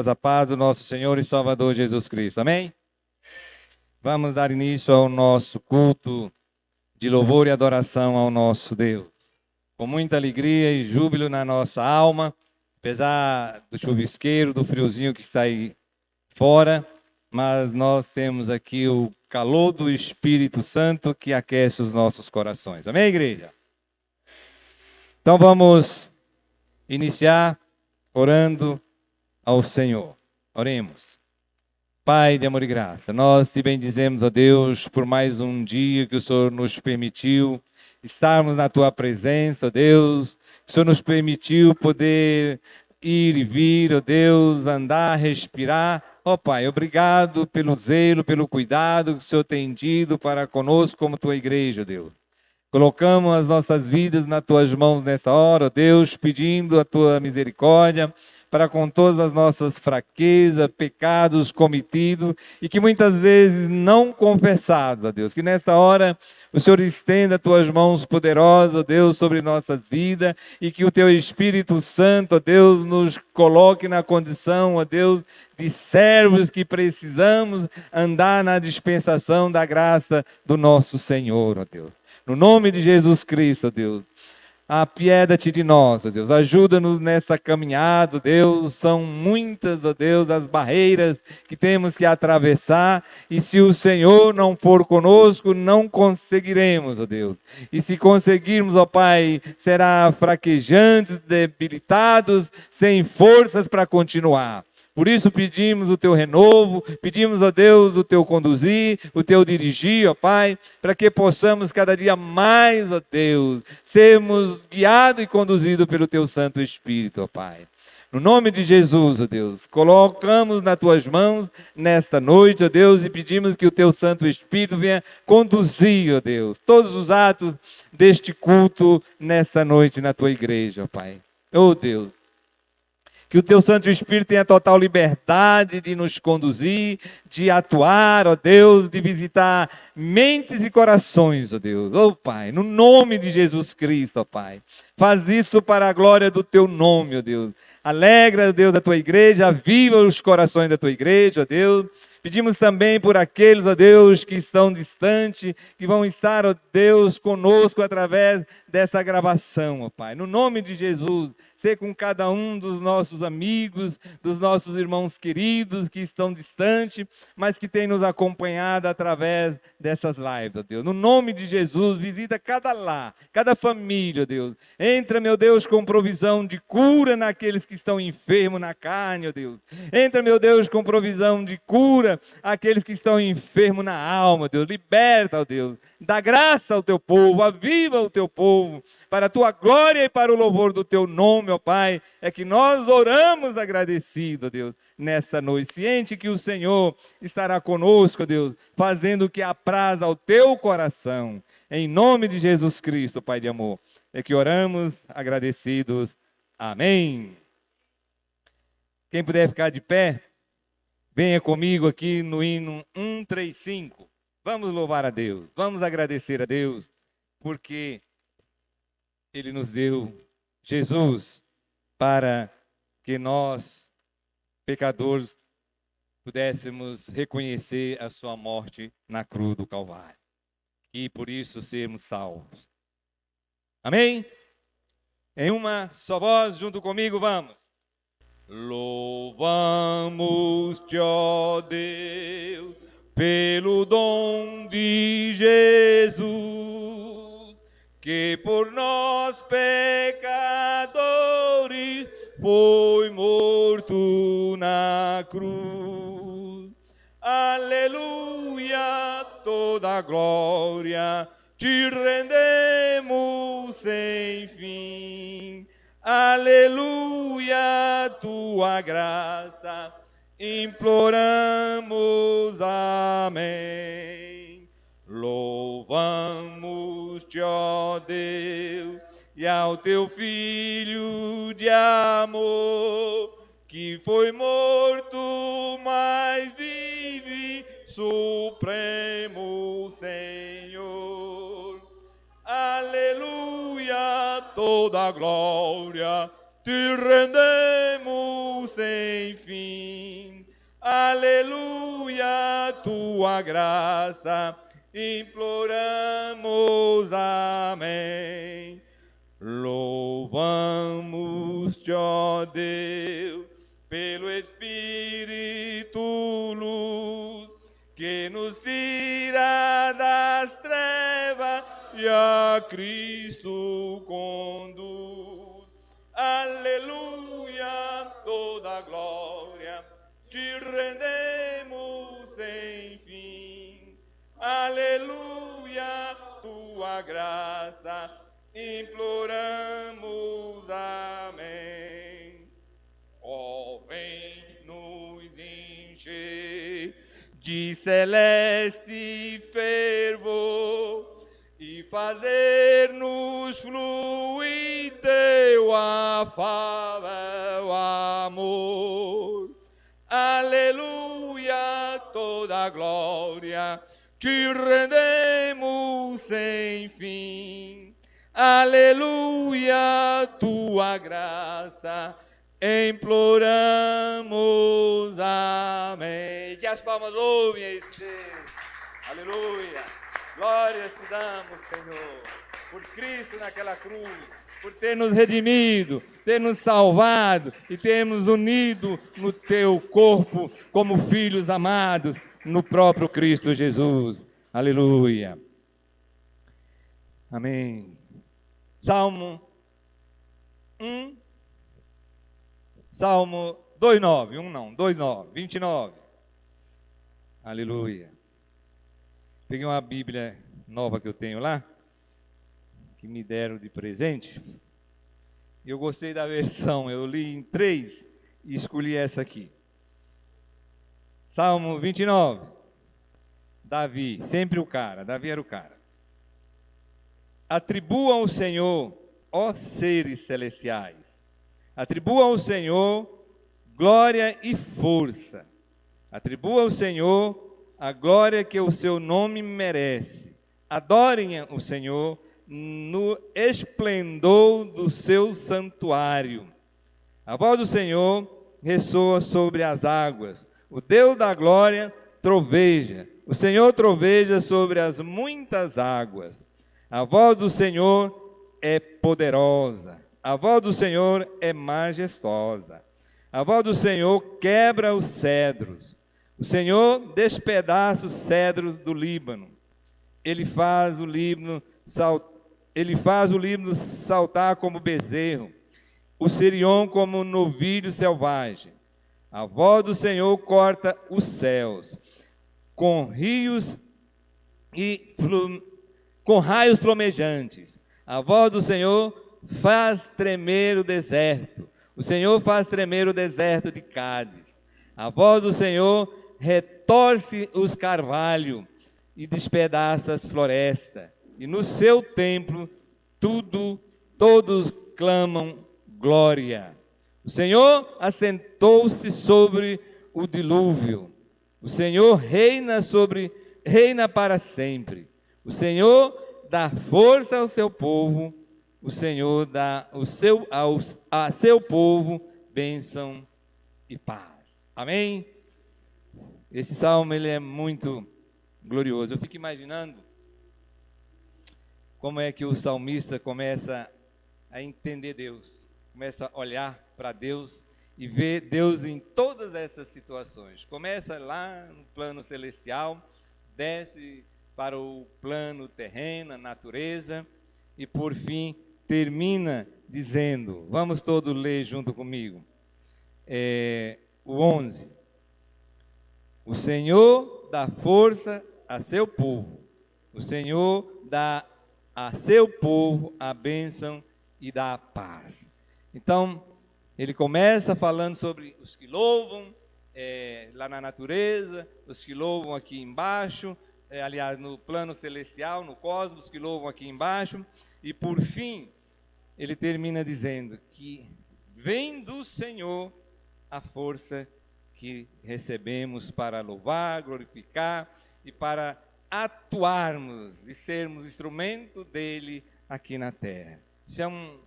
A paz do nosso Senhor e Salvador Jesus Cristo. Amém? Vamos dar início ao nosso culto de louvor e adoração ao nosso Deus. Com muita alegria e júbilo na nossa alma, apesar do chuvisqueiro, do friozinho que está aí fora, mas nós temos aqui o calor do Espírito Santo que aquece os nossos corações. Amém, igreja? Então vamos iniciar orando ao Senhor. Oremos. Pai de amor e graça, nós te bendizemos, ó Deus, por mais um dia que o Senhor nos permitiu estarmos na tua presença, ó Deus. O Senhor nos permitiu poder ir e vir, ó Deus, andar, respirar. Ó Pai, obrigado pelo zelo, pelo cuidado que o Senhor tem tido para conosco como tua igreja, ó Deus. Colocamos as nossas vidas nas tuas mãos nessa hora, ó Deus, pedindo a tua misericórdia para com todas as nossas fraquezas, pecados cometidos e que muitas vezes não confessados, ó Deus. Que nesta hora o Senhor estenda as tuas mãos poderosas, ó Deus, sobre nossas vidas e que o teu Espírito Santo, ó Deus, nos coloque na condição, ó Deus, de servos que precisamos andar na dispensação da graça do nosso Senhor, ó Deus. No nome de Jesus Cristo, ó Deus. Apieda-te de nós, ó Deus, ajuda-nos nessa caminhada, ó Deus, são muitas, ó Deus, as barreiras que temos que atravessar, e se o Senhor não for conosco, não conseguiremos, ó Deus, e se conseguirmos, ó Pai, será fraquejantes, debilitados, sem forças para continuar. Por isso pedimos o teu renovo, pedimos, ó Deus, o teu conduzir, o teu dirigir, ó Pai, para que possamos cada dia mais, ó Deus, sermos guiados e conduzidos pelo teu Santo Espírito, ó Pai. No nome de Jesus, ó Deus, colocamos nas tuas mãos nesta noite, ó Deus, e pedimos que o teu Santo Espírito venha conduzir, ó Deus, todos os atos deste culto nesta noite na tua igreja, ó Pai. Ó Deus, que o teu Santo Espírito tenha total liberdade de nos conduzir, de atuar, ó Deus, de visitar mentes e corações, ó Deus. Ó Pai, no nome de Jesus Cristo, ó Pai. Faz isso para a glória do teu nome, ó Deus. Alegra, ó Deus, a tua igreja, aviva os corações da tua igreja, ó Deus. Pedimos também por aqueles, ó Deus, que estão distantes, que vão estar, ó Deus, conosco através dessa gravação, ó Pai. No nome de Jesus, ser com cada um dos nossos amigos, dos nossos irmãos queridos que estão distantes, mas que têm nos acompanhado através dessas lives, ó Deus. No nome de Jesus, visita cada lar, cada família, ó Deus. Entra, meu Deus, com provisão de cura naqueles que estão enfermos na carne, ó Deus. Entra, meu Deus, com provisão de cura àqueles que estão enfermos na alma, ó Deus. Liberta, ó Deus. Dá graça ao teu povo, aviva o teu povo, para a tua glória e para o louvor do teu nome, ó Pai, é que nós oramos agradecidos, ó Deus, nesta noite, ciente que o Senhor estará conosco, ó Deus, fazendo o que apraz ao teu coração, em nome de Jesus Cristo, Pai de amor, é que oramos agradecidos, amém. Quem puder ficar de pé, venha comigo aqui no hino 135, vamos louvar a Deus, vamos agradecer a Deus, porque Ele nos deu Jesus para que nós, pecadores, pudéssemos reconhecer a sua morte na cruz do Calvário. E por isso sermos salvos. Amém? Em uma só voz, junto comigo, vamos. Louvamos-te, ó Deus, pelo dom de Jesus, que por nós pecadores foi morto na cruz. Aleluia, toda glória te rendemos sem fim. Aleluia, tua graça imploramos, amém. Louvamos-te, ó Deus, e ao teu Filho de amor, que foi morto, mas vive, supremo Senhor. Aleluia, toda glória te rendemos sem fim. Aleluia, tua graça imploramos, amém. Louvamos-te, ó Deus, pelo Espírito luz, que nos tira das trevas e a Cristo conduz. Aleluia, toda glória te rendemos sem fim. Aleluia, tua graça imploramos, amém. Ó, vem nos encher de celeste fervor e fazer-nos fluir teu afável amor. Aleluia, toda glória te rendemos sem fim. Aleluia, tua graça imploramos, amém. Que as palmas louvem a esse Deus. Aleluia. Glória te damos, Senhor, por Cristo naquela cruz, por ter nos redimido, ter nos salvado e ter nos unido no teu corpo como filhos amados no próprio Cristo Jesus. Aleluia. Amém. Salmo 1. Salmo 2:9. 2:9. 29. Aleluia. Peguei uma Bíblia nova que eu tenho lá, que me deram de presente. E eu gostei da versão, eu li em 3 e escolhi essa aqui. Salmo 29. Davi, sempre o cara, Davi era o cara. Atribuam ao Senhor, ó seres celestiais. Atribuam ao Senhor glória e força. Atribua ao Senhor a glória que o seu nome merece. Adorem o Senhor no esplendor do seu santuário. A voz do Senhor ressoa sobre as águas. O Deus da glória troveja. O Senhor troveja sobre as muitas águas. A voz do Senhor é poderosa. A voz do Senhor é majestosa. A voz do Senhor quebra os cedros. O Senhor despedaça os cedros do Líbano. Ele faz o Líbano saltar como bezerro, o Sirion como novilho selvagem. A voz do Senhor corta os céus, com raios flamejantes. A voz do Senhor faz tremer o deserto. O Senhor faz tremer o deserto de Cádiz. A voz do Senhor retorce os carvalhos e despedaça as florestas. E no seu templo todos clamam glória. O Senhor assentou-se sobre o dilúvio. O Senhor reina para sempre. O Senhor dá força ao seu povo. O Senhor dá a seu povo bênção e paz. Amém? Esse salmo ele é muito glorioso. Eu fico imaginando como é que o salmista começa a entender Deus, começa a olhar para Deus e ver Deus em todas essas situações. Começa lá no plano celestial, desce para o plano terreno, a natureza, e por fim termina dizendo, vamos todos ler junto comigo, o 11. O Senhor dá força a seu povo. O Senhor dá a seu povo a bênção e dá a paz. Então, ele começa falando sobre os que louvam lá na natureza, os que louvam aqui embaixo, aliás, no plano celestial, no cosmos, que louvam aqui embaixo. E por fim, ele termina dizendo que vem do Senhor a força que recebemos para louvar, glorificar e para atuarmos e sermos instrumento dele aqui na terra. Isso é um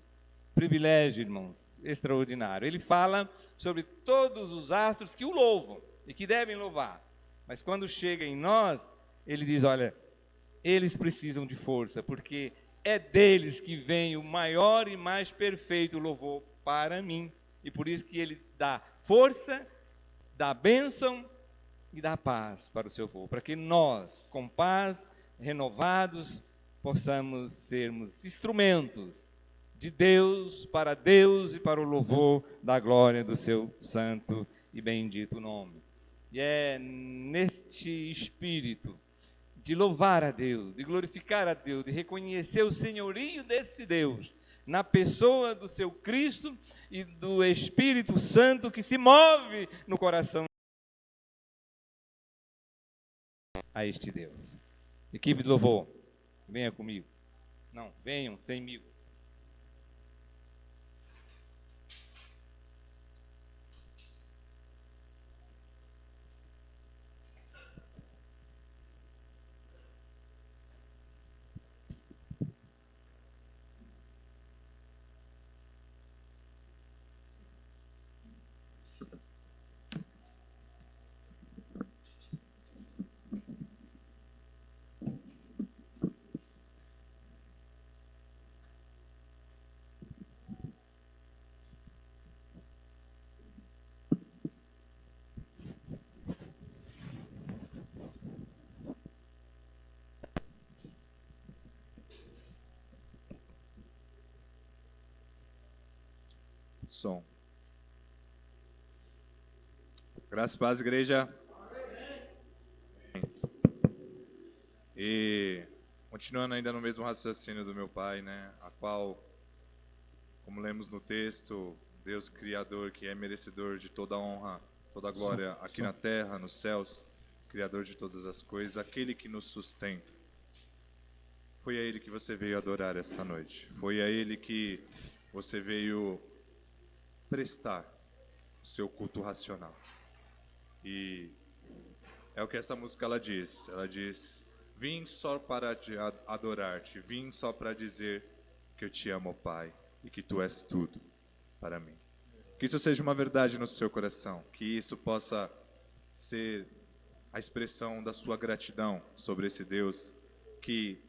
privilégio, irmãos, extraordinário. Ele fala sobre todos os astros que o louvam. e que devem louvar. Mas quando chega em nós, ele diz, olha, eles precisam de força, porque é deles que vem o maior e mais perfeito louvor para mim. E por isso que ele dá força, dá bênção e dá paz para o seu povo, para que nós, com paz, renovados, possamos sermos instrumentos de Deus e para o louvor da glória do seu santo e bendito nome. E é neste espírito de louvar a Deus, de glorificar a Deus, de reconhecer o senhorio desse Deus, na pessoa do seu Cristo e do Espírito Santo que se move no coração a este Deus. Equipe de louvor, venha comigo. Não, venham sem-migo. Som. Graças e paz, igreja. E continuando ainda no mesmo raciocínio do meu pai, né, a qual, como lemos no texto, Deus Criador, que é merecedor de toda a honra, toda a glória aqui na terra, nos céus, Criador de todas as coisas, aquele que nos sustenta. Foi a Ele que você veio adorar esta noite. Foi a Ele que você veio prestar o seu culto racional. E é o que essa música ela diz. Ela diz: vim só para adorar-te, vim só para dizer que eu te amo, Pai, e que tu és tudo para mim. Que isso seja uma verdade no seu coração, que isso possa ser a expressão da sua gratidão sobre esse Deus que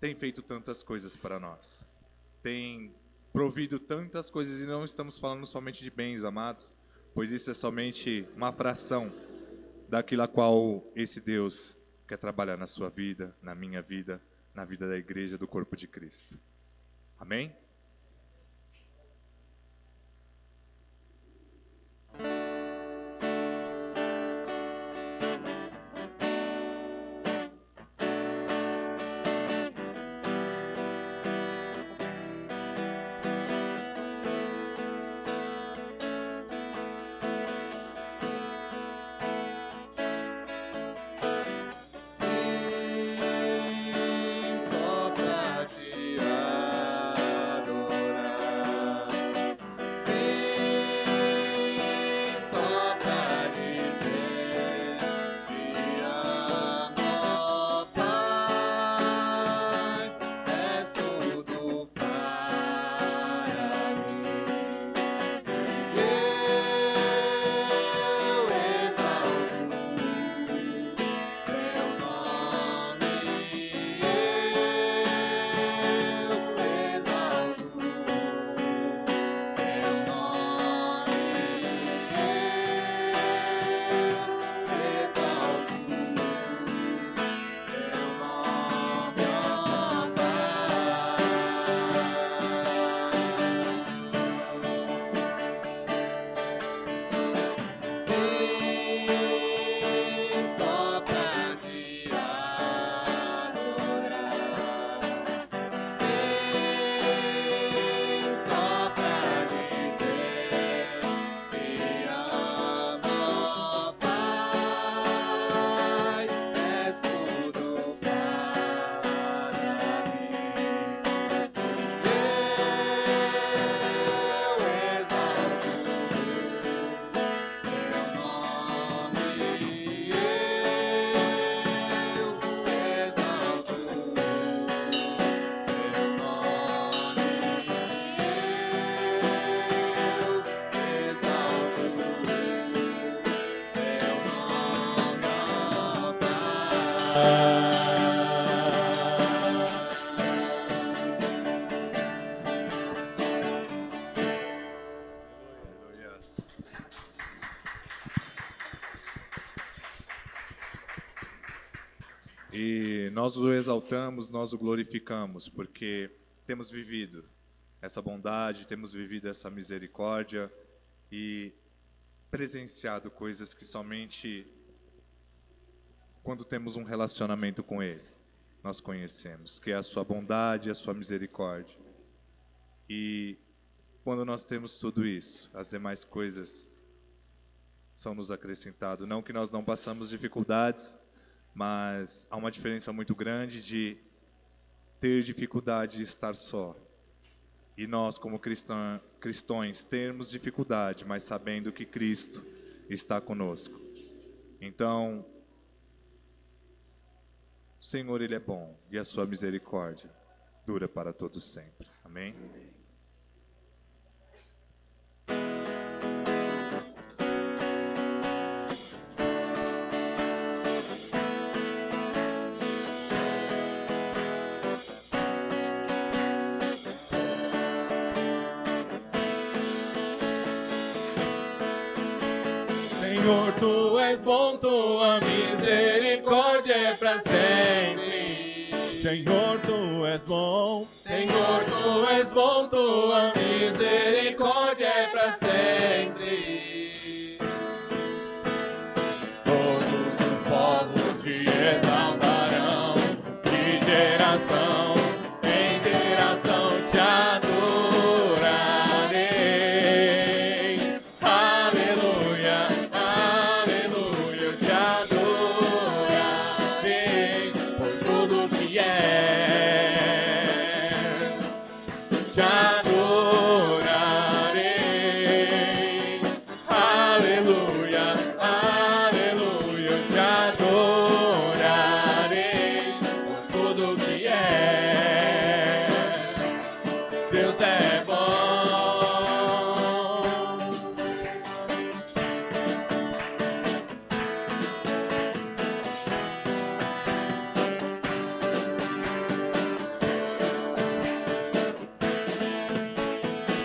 tem feito tantas coisas para nós, tem provido tantas coisas, e não estamos falando somente de bens, amados, pois isso é somente uma fração daquilo a qual esse Deus quer trabalhar na sua vida, na minha vida, na vida da igreja, do corpo de Cristo. Amém? Só pra te adorar. E nós o exaltamos, nós o glorificamos, porque temos vivido essa bondade, temos vivido essa misericórdia e presenciado coisas que somente quando temos um relacionamento com Ele, nós conhecemos, que é a sua bondade e a sua misericórdia. E quando nós temos tudo isso, as demais coisas são nos acrescentadas. Não que nós não passamos dificuldades, mas há uma diferença muito grande de ter dificuldade de estar só. E nós, como cristãos, termos dificuldade, mas sabendo que Cristo está conosco. Então, o Senhor, Ele é bom, e a sua misericórdia dura para todos sempre. Amém? Senhor, Tu és bom, Tua misericórdia é para sempre. Senhor, Tu és bom. Senhor, Tu és bom, Tua misericórdia é para sempre. Todos os povos te exaltarão, de geração em geração te adorarei. Aleluia, aleluia, eu te adorarei por tudo que és. Te adorarei. Aleluia, aleluia, eu te adorarei por tudo que és. Deus é bom.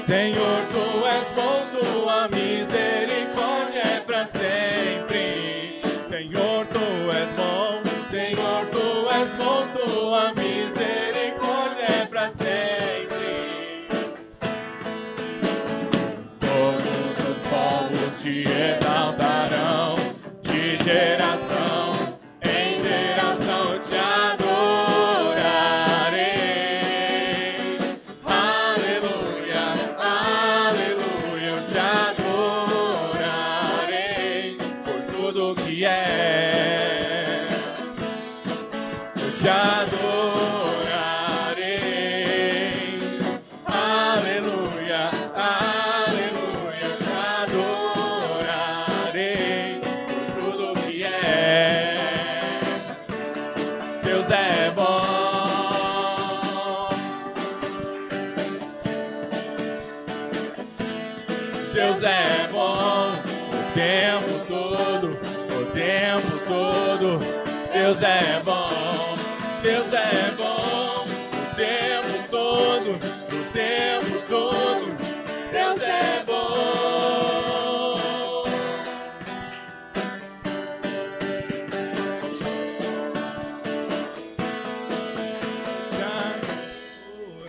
Senhor, Tu és bom, Tua misericórdia é para sempre. Senhor, Tu és bom. Senhor, Tu és bom, Tua misericórdia é para sempre. Todos os povos te exaltarão, de geração em geração te adorarei. Aleluia, aleluia, eu te adorarei por tudo que és. Eu te adorarei. Aleluia, aleluia, eu te adorarei por tudo que és. Deus é bom. Deus é bom o tempo todo, o tempo todo. Deus é bom, Deus é bom o tempo todo, o tempo todo. Deus é bom. Te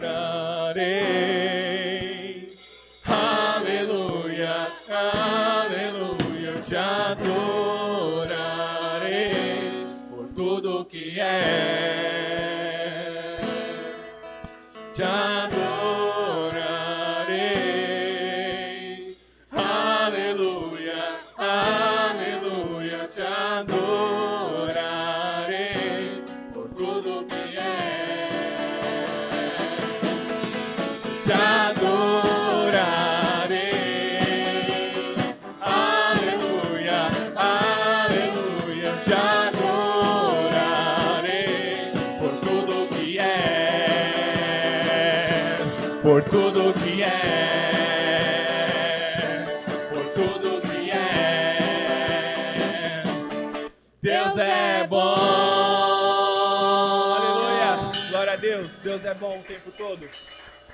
adorarei. Aleluia, aleluia, eu te adorarei por tudo que és. Te adorarei. Aleluia, aleluia, eu te adorarei por tudo que és. Te adorarei. Aleluia, aleluia, eu te adorarei por tudo que és. Por tudo que és. Por tudo que és. Deus é bom. Aleluia! Glória a Deus! Deus é bom o tempo todo.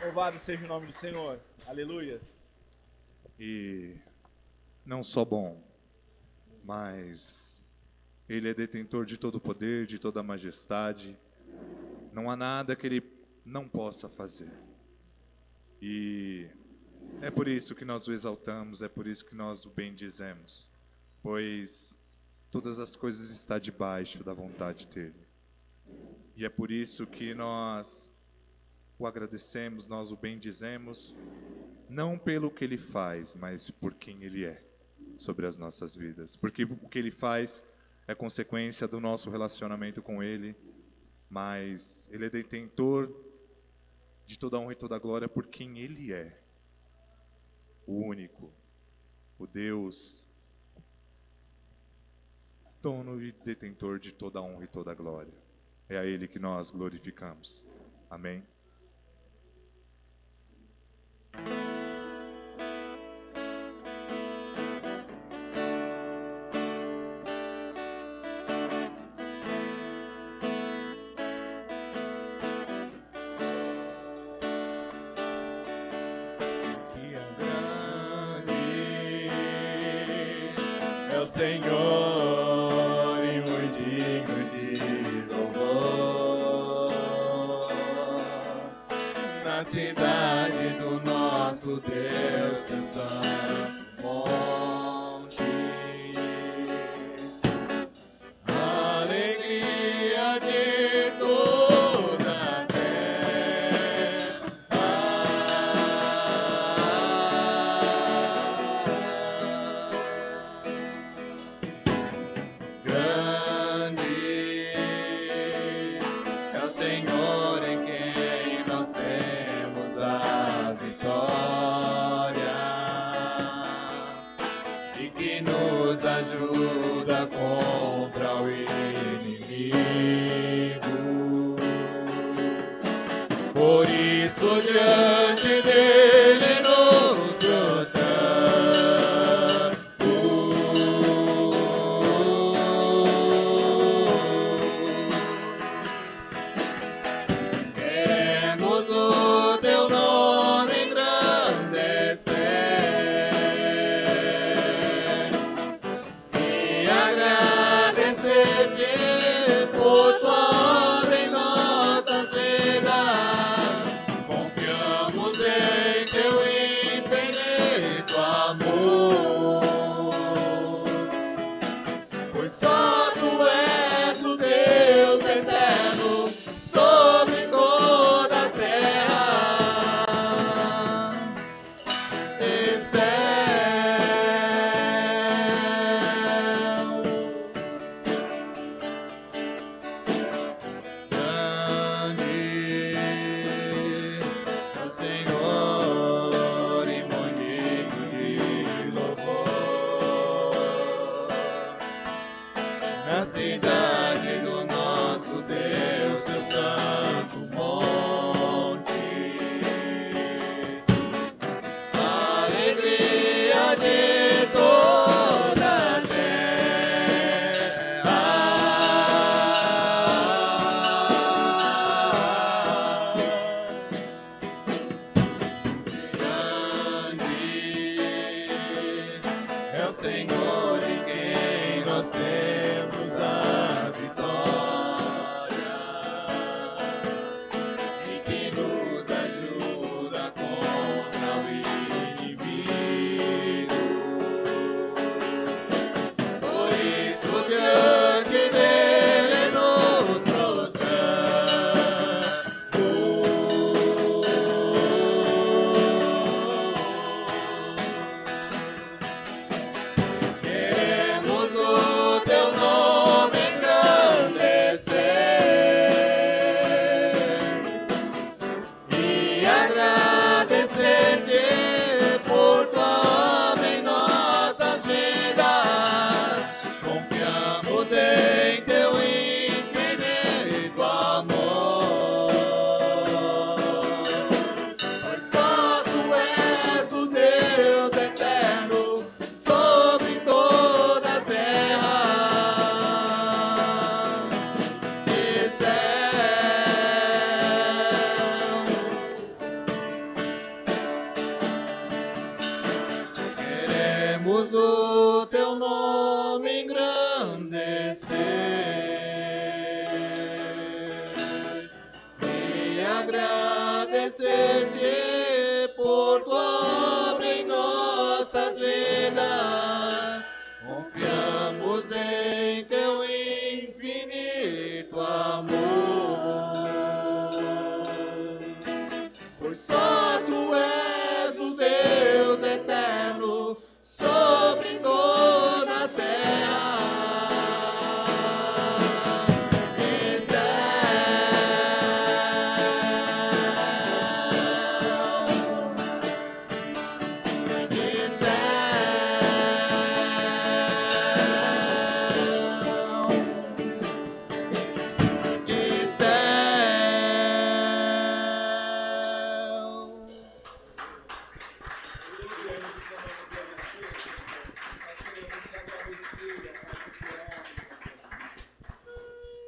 Louvado seja o nome do Senhor. Aleluias! E não só bom, mas Ele é detentor de todo o poder, de toda a majestade. Não há nada que Ele não possa fazer. E é por isso que nós o exaltamos, é por isso que nós o bendizemos, pois todas as coisas estão debaixo da vontade dEle. E é por isso que nós o agradecemos, nós o bendizemos, não pelo que Ele faz, mas por quem Ele é sobre as nossas vidas. Porque o que Ele faz é consequência do nosso relacionamento com Ele, mas Ele é detentor de toda a honra e toda a glória por quem Ele é. O único, o Deus, dono e detentor de toda a honra e toda a glória. É a Ele que nós glorificamos. Amém. É o Senhor e muito digno de louvor. Na cidade do nosso Deus, seu santo monte. Alegria de toda a grande é o Senhor em quem nós temos a vitória e que nos ajuda contra o inimigo. Por isso diante dele nos prostramos. Queremos o teu nome engrandecer e agradecer-te por tua obra em nossas vidas. Confiamos em teu infinito amor, pois só tu és o Deus eterno sobre toda a terra e céu. Grande é o Senhor e muito digno de louvor. Na cidade do nosso Deus, seu santo monte. Alegria de toda a terra. Grande é o Senhor em quem nós temos a vitória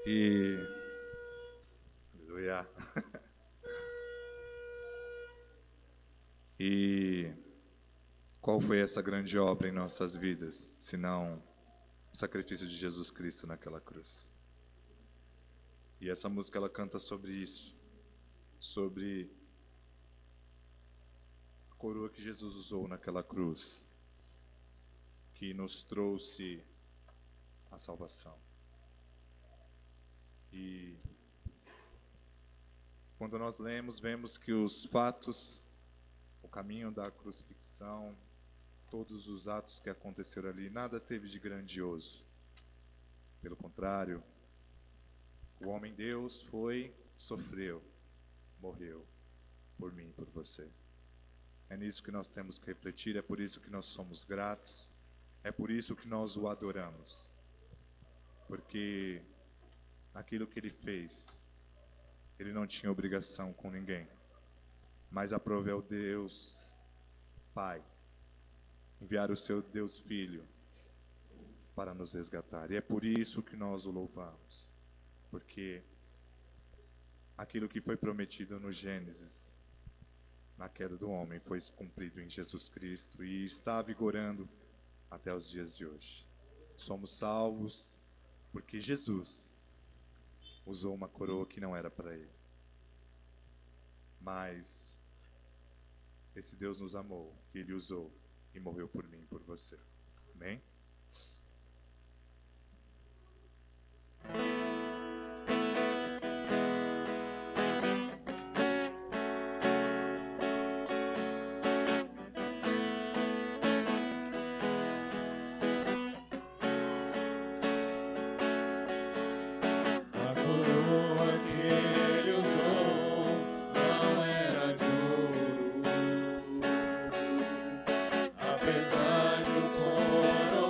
E aleluia. E qual foi essa grande obra em nossas vidas, senão o sacrifício de Jesus Cristo naquela cruz? E essa música ela canta sobre isso, sobre a coroa que Jesus usou naquela cruz, que nos trouxe a salvação. E quando nós lemos, vemos que os fatos, o caminho da crucifixão, todos os atos que aconteceram ali, nada teve de grandioso. Pelo contrário, o homem Deus foi, sofreu, morreu por mim e por você. É nisso que nós temos que refletir, é por isso que nós somos gratos, é por isso que nós o adoramos. Porque naquilo que ele fez, ele não tinha obrigação com ninguém, mas aprove ao Deus Pai enviar o seu Deus Filho para nos resgatar. E é por isso que nós o louvamos, porque aquilo que foi prometido no Gênesis, na queda do homem, foi cumprido em Jesus Cristo e está vigorando até os dias de hoje. Somos salvos porque Jesus usou uma coroa que não era para ele. Mas esse Deus nos amou, ele usou e morreu por mim e por você. Amém? A coroa que ele usou não era de ouro, apesar de o coroa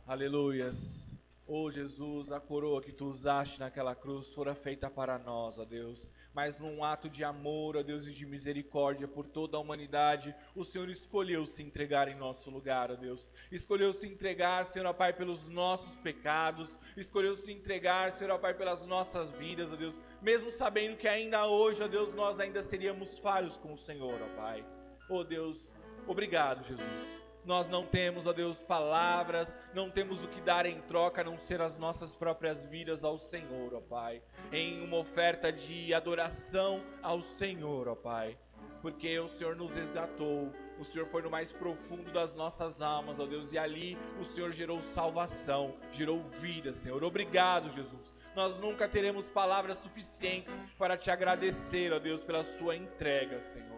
Aleluias. Oh Jesus, a coroa que tu usaste naquela cruz fora feita para nós, ó Deus. Mas num ato de amor, ó Deus, e de misericórdia por toda a humanidade, o Senhor escolheu se entregar em nosso lugar, ó Deus. Escolheu se entregar, Senhor, ó Pai, pelos nossos pecados. Escolheu se entregar, Senhor, ó Pai, pelas nossas vidas, ó Deus. Mesmo sabendo que ainda hoje, ó Deus, nós ainda seríamos falhos com o Senhor, ó Pai. Oh Deus, obrigado, Jesus. Nós não temos, ó Deus, palavras, não temos o que dar em troca, a não ser as nossas próprias vidas ao Senhor, ó Pai. Em uma oferta de adoração ao Senhor, ó Pai. Porque o Senhor nos resgatou, o Senhor foi no mais profundo das nossas almas, ó Deus. E ali o Senhor gerou salvação, gerou vida, Senhor. Obrigado, Jesus. Nós nunca teremos palavras suficientes para te agradecer, ó Deus, pela sua entrega, Senhor.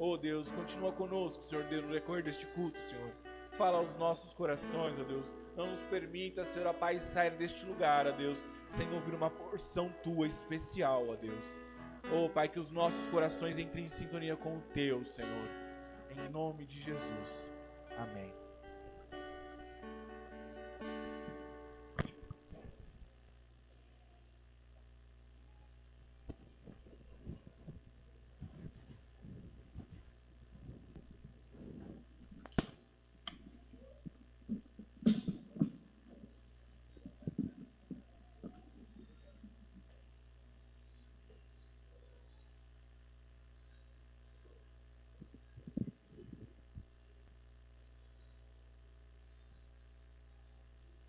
Oh Deus, continua conosco, Senhor, no decorrer deste culto, Senhor. Fala aos nossos corações, ó Deus. Não nos permita, Senhor, a paz sair deste lugar, ó Deus, sem ouvir uma porção tua especial, ó Deus. Oh Pai, que os nossos corações entrem em sintonia com o teu, Senhor. Em nome de Jesus. Amém.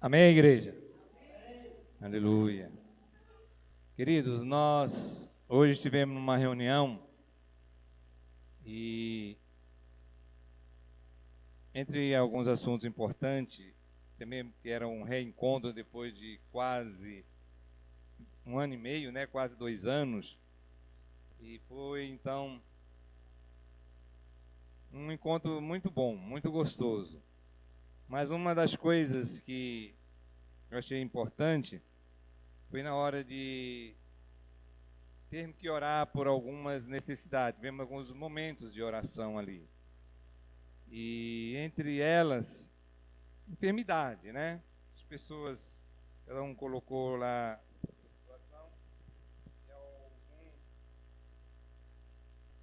Amém, igreja? Amém. Aleluia. Queridos, nós hoje estivemos numa reunião e entre alguns assuntos importantes, também que era um reencontro depois de quase 1 ano e meio, né, quase 2 anos, e foi então um encontro muito bom, muito gostoso. Mas uma das coisas que eu achei importante foi na hora de termos que orar por algumas necessidades. Tivemos alguns momentos de oração ali. E entre elas, enfermidade, né? As pessoas, cada um colocou lá a situação. E alguns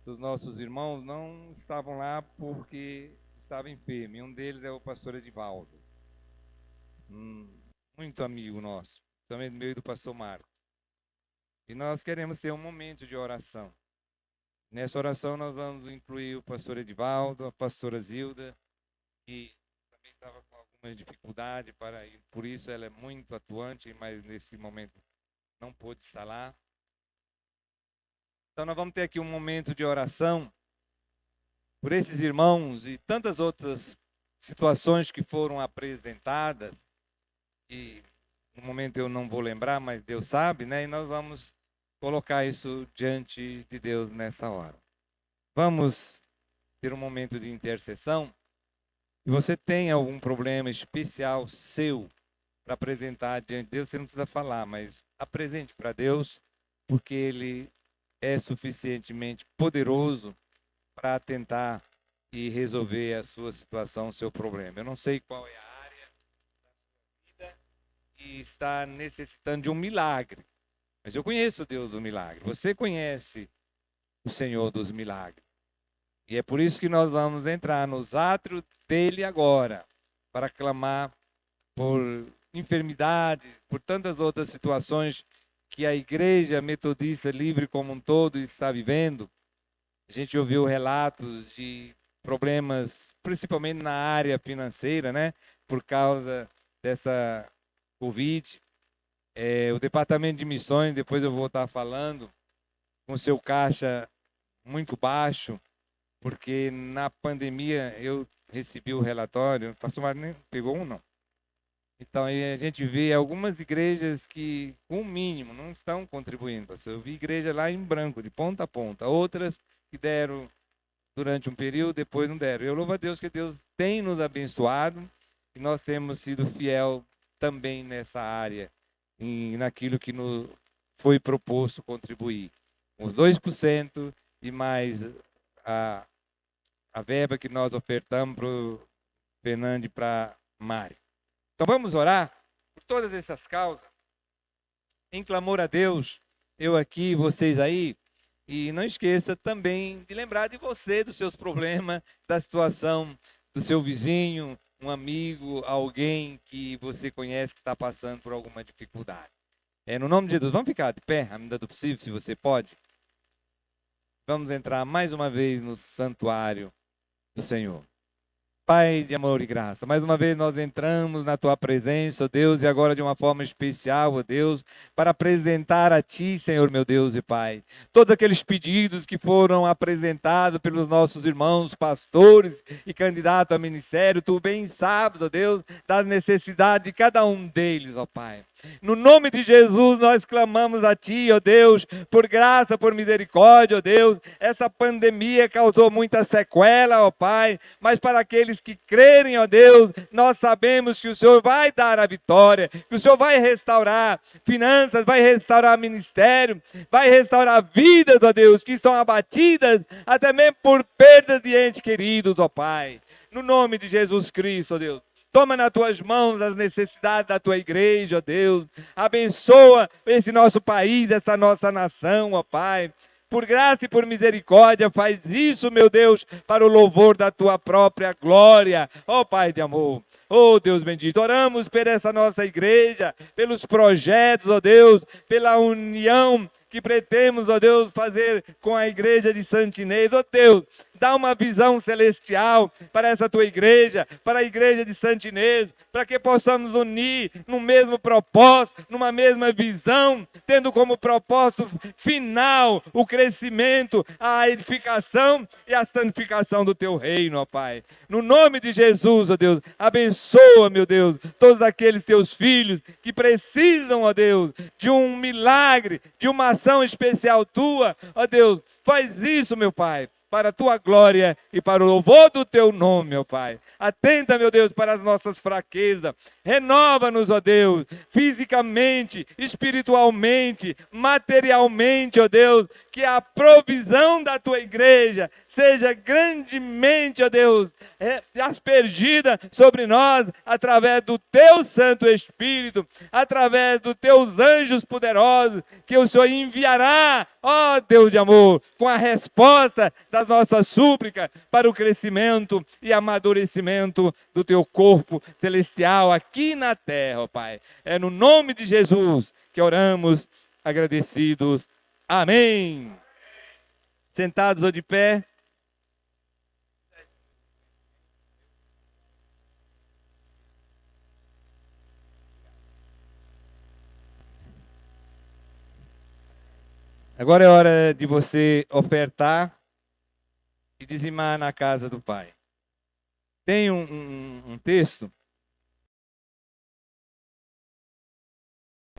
dos nossos irmãos não estavam lá porque estava enfermo, e um deles é o pastor Edivaldo, muito amigo nosso, também do meio do pastor Marco. E nós queremos ter um momento de oração. Nessa oração nós vamos incluir o pastor Edivaldo, a pastora Zilda, que também estava com algumas dificuldades para ir, por isso ela é muito atuante, mas nesse momento não pôde estar lá. Então nós vamos ter aqui um momento de oração por esses irmãos e tantas outras situações que foram apresentadas, e no momento eu não vou lembrar, mas Deus sabe, né? E nós vamos colocar isso diante de Deus nessa hora. Vamos ter um momento de intercessão. Se você tem algum problema especial seu para apresentar diante de Deus, você não precisa falar, mas apresente para Deus, porque Ele é suficientemente poderoso para tentar e resolver a sua situação, o seu problema. Eu não sei qual é a área da sua vida que está necessitando de um milagre, mas eu conheço o Deus do milagre. Você conhece o Senhor dos milagres. E é por isso que nós vamos entrar nos átrios dele agora, para clamar por enfermidades, por tantas outras situações que a Igreja Metodista Livre como um todo está vivendo. A gente ouviu relatos de problemas, principalmente na área financeira, né? Por causa dessa Covid. O Departamento de Missões, depois eu vou estar falando, com seu caixa muito baixo, porque na pandemia eu recebi o relatório, o pastor Mário nem pegou um, não. Então aí a gente vê algumas igrejas que, com o mínimo, não estão contribuindo. Pastor. Eu vi igreja lá em branco, de ponta a ponta. Outras que deram durante um período, depois não deram. Eu louvo a Deus que Deus tem nos abençoado e nós temos sido fiel também nessa área, naquilo que nos foi proposto contribuir. Os 2% e mais a verba que nós ofertamos para o Fernando e para a Mari. Então vamos orar por todas essas causas, em clamor a Deus, eu aqui, vocês aí. E não esqueça também de lembrar de você, dos seus problemas, da situação do seu vizinho, um amigo, alguém que você conhece que está passando por alguma dificuldade. No nome de Jesus, vamos ficar de pé, à medida do possível, se você pode. Vamos entrar mais uma vez no santuário do Senhor. Pai de amor e graça, mais uma vez nós entramos na Tua presença, ó Deus, e agora de uma forma especial, ó Deus, para apresentar a Ti, Senhor, meu Deus e Pai, todos aqueles pedidos que foram apresentados pelos nossos irmãos, pastores e candidatos a ministério, Tu bem sabes, ó Deus, das necessidades de cada um deles, ó Pai. No nome de Jesus nós clamamos a Ti, ó Deus, por graça, por misericórdia, ó Deus. Essa pandemia causou muita sequela, ó Pai, mas para aqueles que crerem, ó Deus, nós sabemos que o Senhor vai dar a vitória, que o Senhor vai restaurar finanças, vai restaurar ministério, vai restaurar vidas, ó Deus, que estão abatidas até mesmo por perdas de entes queridos, ó Pai. No nome de Jesus Cristo, ó Deus. Toma nas tuas mãos as necessidades da tua igreja, ó Deus. Abençoa esse nosso país, essa nossa nação, ó Pai. Por graça e por misericórdia, faz isso, meu Deus, para o louvor da tua própria glória, ó Pai de amor. Oh Deus bendito, oramos por essa nossa igreja, pelos projetos, ó Deus, pela união que pretendemos, ó Deus, fazer com a igreja de Santinês. Ó Deus, dá uma visão celestial para essa tua igreja, para a igreja de Santinês, para que possamos unir no mesmo propósito, numa mesma visão, tendo como propósito final o crescimento, a edificação e a santificação do teu reino, ó Pai. No nome de Jesus, ó Deus, abençoa, meu Deus, todos aqueles teus filhos que precisam, ó Deus, de um milagre, de uma ação especial tua, ó Deus, faz isso, meu Pai, para a tua glória e para o louvor do teu nome, ó Pai. Atenta, meu Deus, para as nossas fraquezas. Renova-nos, ó Deus, fisicamente, espiritualmente, materialmente, ó Deus, que a provisão da tua igreja seja grandemente, ó Deus, aspergida sobre nós através do teu Santo Espírito, através dos teus anjos poderosos, que o Senhor enviará, ó Deus de amor, com a resposta das nossas súplicas para o crescimento e amadurecimento do teu corpo celestial aqui na terra, ó Pai. É no nome de Jesus que oramos agradecidos. Amém. Sentados ou de pé? Agora é hora de você ofertar e dizimar na casa do Pai. Tem um texto,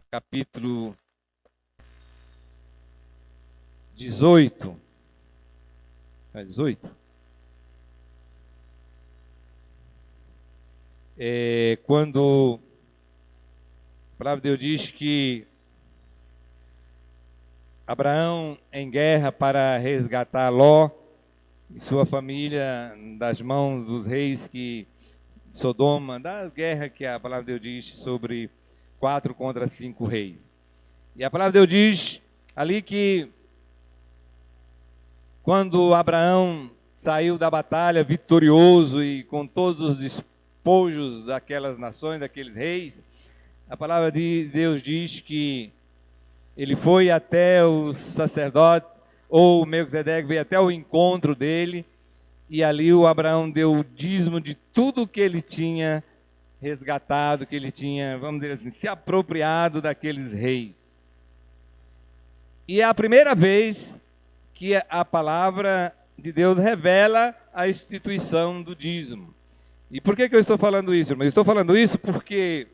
capítulo 18. É 18? Quando a palavra de Deus diz que Abraão em guerra para resgatar Ló e sua família das mãos dos reis de Sodoma, da guerra que a palavra de Deus diz sobre 4 contra 5 reis. E a palavra de Deus diz ali que quando Abraão saiu da batalha vitorioso e com todos os despojos daquelas nações, daqueles reis, a palavra de Deus diz que ele foi até o sacerdote, ou o Melquisedeque veio até o encontro dele, e ali o Abraão deu o dízimo de tudo que ele tinha resgatado, que ele tinha, vamos dizer assim, se apropriado daqueles reis. E é a primeira vez que a palavra de Deus revela a instituição do dízimo. E por que eu estou falando isso, irmão? Eu estou falando isso porque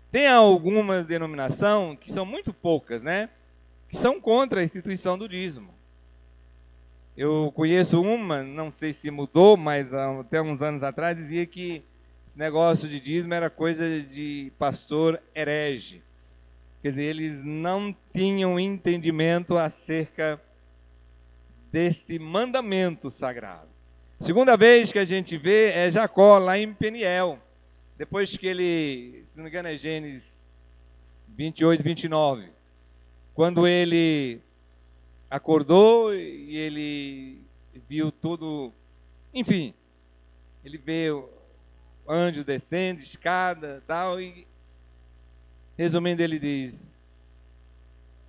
tem algumas denominações, que são muito poucas, né? Que são contra a instituição do dízimo. Eu conheço uma, não sei se mudou, mas até uns anos atrás dizia que esse negócio de dízimo era coisa de pastor herege. Quer dizer, eles não tinham entendimento acerca desse mandamento sagrado. Segunda vez que a gente vê é Jacó, lá em Peniel. depois que ele, se não me engano é Gênesis 28, 29, quando ele acordou e ele viu tudo, enfim, ele vê o anjo descendo, escada, tal, e resumindo ele diz: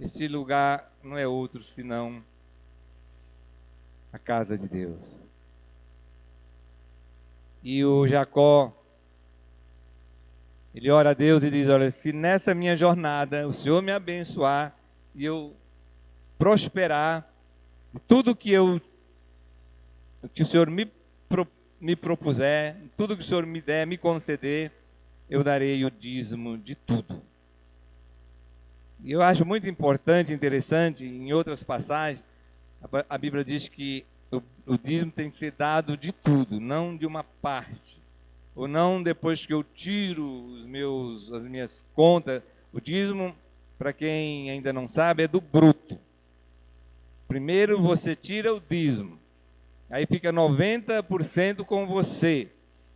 este lugar não é outro senão a casa de Deus. E o Jacó, ele ora a Deus e diz: olha, se nessa minha jornada o Senhor me abençoar e eu prosperar, tudo que o Senhor me propuser, tudo que o Senhor me der, me conceder, eu darei o dízimo de tudo. E eu acho muito importante, interessante, em outras passagens, a Bíblia diz que o dízimo tem que ser dado de tudo, não de uma parte. Ou não depois que eu tiro as minhas contas. O dízimo, para quem ainda não sabe, é do bruto. Primeiro você tira o dízimo. Aí fica 90% com você.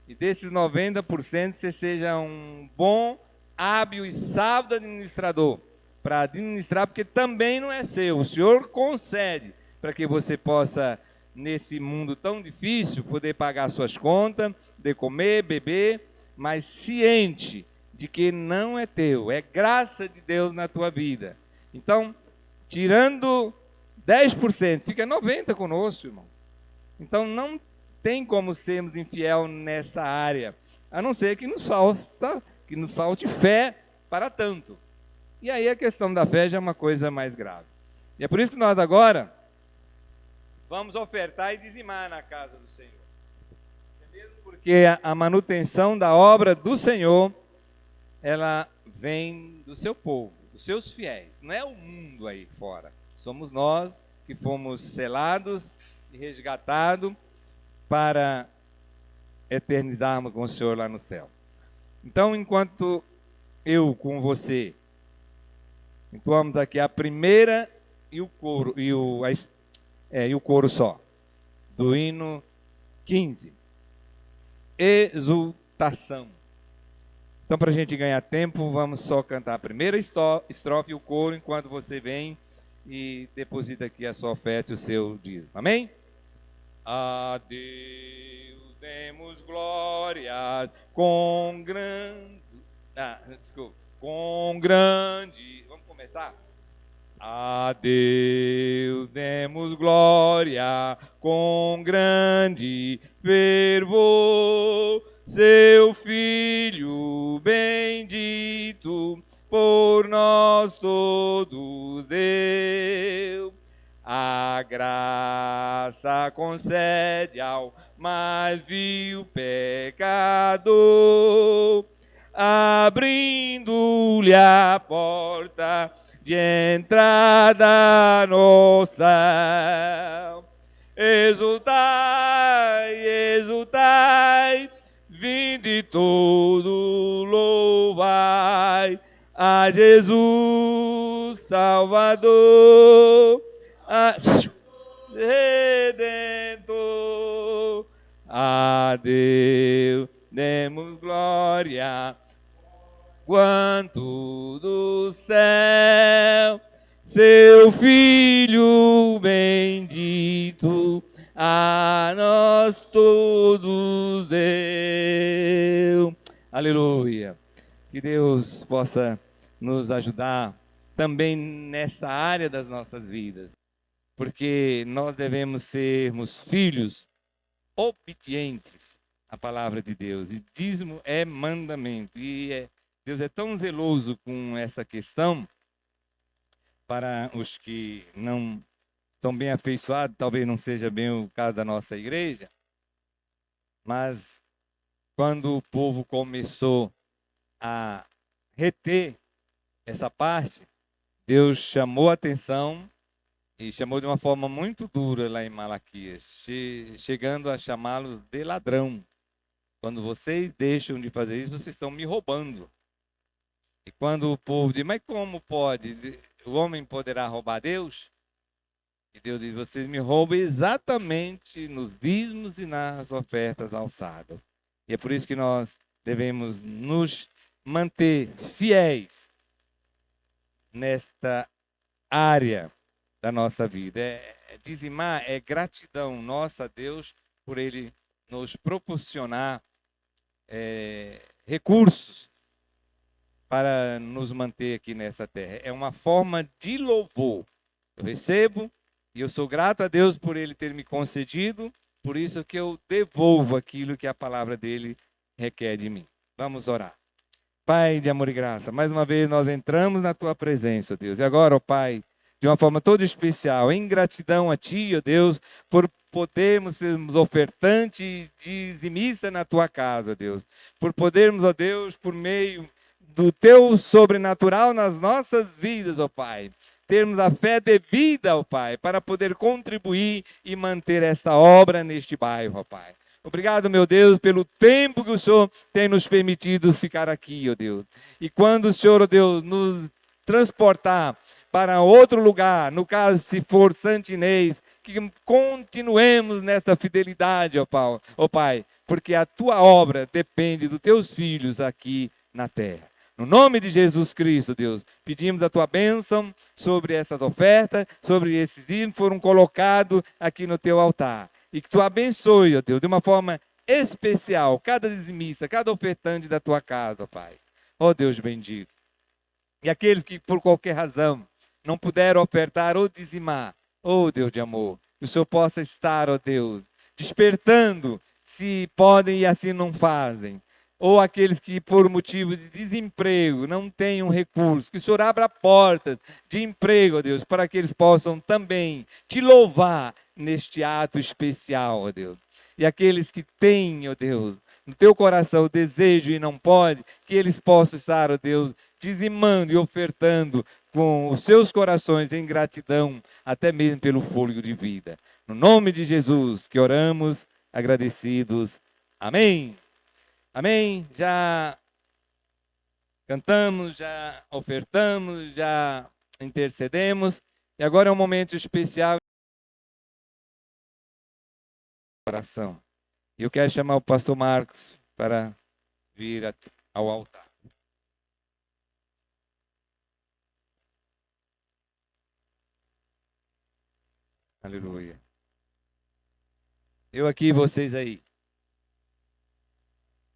E desses 90% você seja um bom, hábil e sábio administrador. Para administrar, porque também não é seu. O Senhor concede para que você possa, nesse mundo tão difícil, poder pagar suas contas, poder comer, beber, mas ciente de que não é teu. É graça de Deus na tua vida. Então, tirando 10%, fica 90% conosco, irmão. Então não tem como sermos infiel nesta área, a não ser que nos falte fé para tanto. E aí a questão da fé já é uma coisa mais grave. E é por isso que nós agora vamos ofertar e dizimar na casa do Senhor. Porque a manutenção da obra do Senhor, ela vem do seu povo, dos seus fiéis. Não é o mundo aí fora. Somos nós que fomos selados e resgatado para eternizarmos com o Senhor lá no céu. Então, enquanto eu com você entoamos aqui a primeira e o coro e o coro só do hino 15, exultação. Então, para a gente ganhar tempo, vamos só cantar a primeira estrofe e o coro enquanto você vem e deposita aqui a sua oferta e o seu dízimo. Amém? A Deus demos glória com grande... Com grande... Vamos começar? A Deus demos glória com grande fervor, seu Filho bendito por nós todos deu. A graça concede ao mais vil pecador, abrindo-lhe a porta de entrada no céu. Exultai, exultai, vinde todo louvai a Jesus Salvador, Redentor. A Deus demos glória, quanto do céu seu Filho bendito a nós todos deu. Aleluia. Que Deus possa nos ajudar também nesta área das nossas vidas, porque nós devemos sermos filhos obedientes à palavra de Deus. E dízimo é mandamento. E Deus é tão zeloso com essa questão para os que não são bem afeiçoados, talvez não seja bem o caso da nossa igreja, mas quando o povo começou a reter essa parte, Deus chamou a atenção e chamou de uma forma muito dura lá em Malaquias, chegando a chamá-los de ladrão. Quando vocês deixam de fazer isso, vocês estão me roubando. E quando o povo diz, mas como pode? O homem poderá roubar Deus? E Deus diz, vocês me roubam exatamente nos dízimos e nas ofertas alçadas. E é por isso que nós devemos nos manter fiéis nesta área da nossa vida. Dizimar é gratidão nossa a Deus por Ele nos proporcionar recursos para nos manter aqui nessa terra. É uma forma de louvor. Eu recebo e eu sou grato a Deus por Ele ter me concedido, por isso que eu devolvo aquilo que a palavra dele requer de mim. Vamos orar. Pai de amor e graça, mais uma vez nós entramos na Tua presença, Deus. E agora, ó Pai, de uma forma toda especial, em gratidão a Ti, ó Deus, por podermos sermos ofertante e dizimista na Tua casa, Deus. Por podermos, ó Deus, por meio do Teu sobrenatural nas nossas vidas, ó Pai, termos a fé devida, ó Pai, para poder contribuir e manter esta obra neste bairro, ó Pai. Obrigado, meu Deus, pelo tempo que o Senhor tem nos permitido ficar aqui, ó Deus. E quando o Senhor, ó Deus, nos transportar para outro lugar, no caso, se for Santo Inês, que continuemos nessa fidelidade, ó Pai, porque a Tua obra depende dos Teus filhos aqui na terra. No nome de Jesus Cristo, Deus, pedimos a Tua bênção sobre essas ofertas, sobre esses dízimos que foram colocados aqui no Teu altar. E que Tu abençoe, ó Deus, de uma forma especial, cada dizimista, cada ofertante da Tua casa, ó Pai. Ó Deus bendito. E aqueles que, por qualquer razão, não puderam ofertar ou dizimar, ó Deus de amor, que o Senhor possa estar, ó Deus, despertando, se podem e assim não fazem. Ou aqueles que, por motivo de desemprego, não têm um recurso, que o Senhor abra portas de emprego, ó Deus, para que eles possam também Te louvar neste ato especial, ó Deus. E aqueles que têm, ó Deus, no Teu coração o desejo e não pode, que eles possam estar, ó Deus, dizimando e ofertando com os seus corações em gratidão, até mesmo pelo fôlego de vida. No nome de Jesus que oramos, agradecidos. Amém. Amém? Já cantamos, já ofertamos, já intercedemos. E agora é um momento especial de oração. E eu quero chamar o pastor Marcos para vir ao altar. Aleluia. Eu aqui e vocês aí.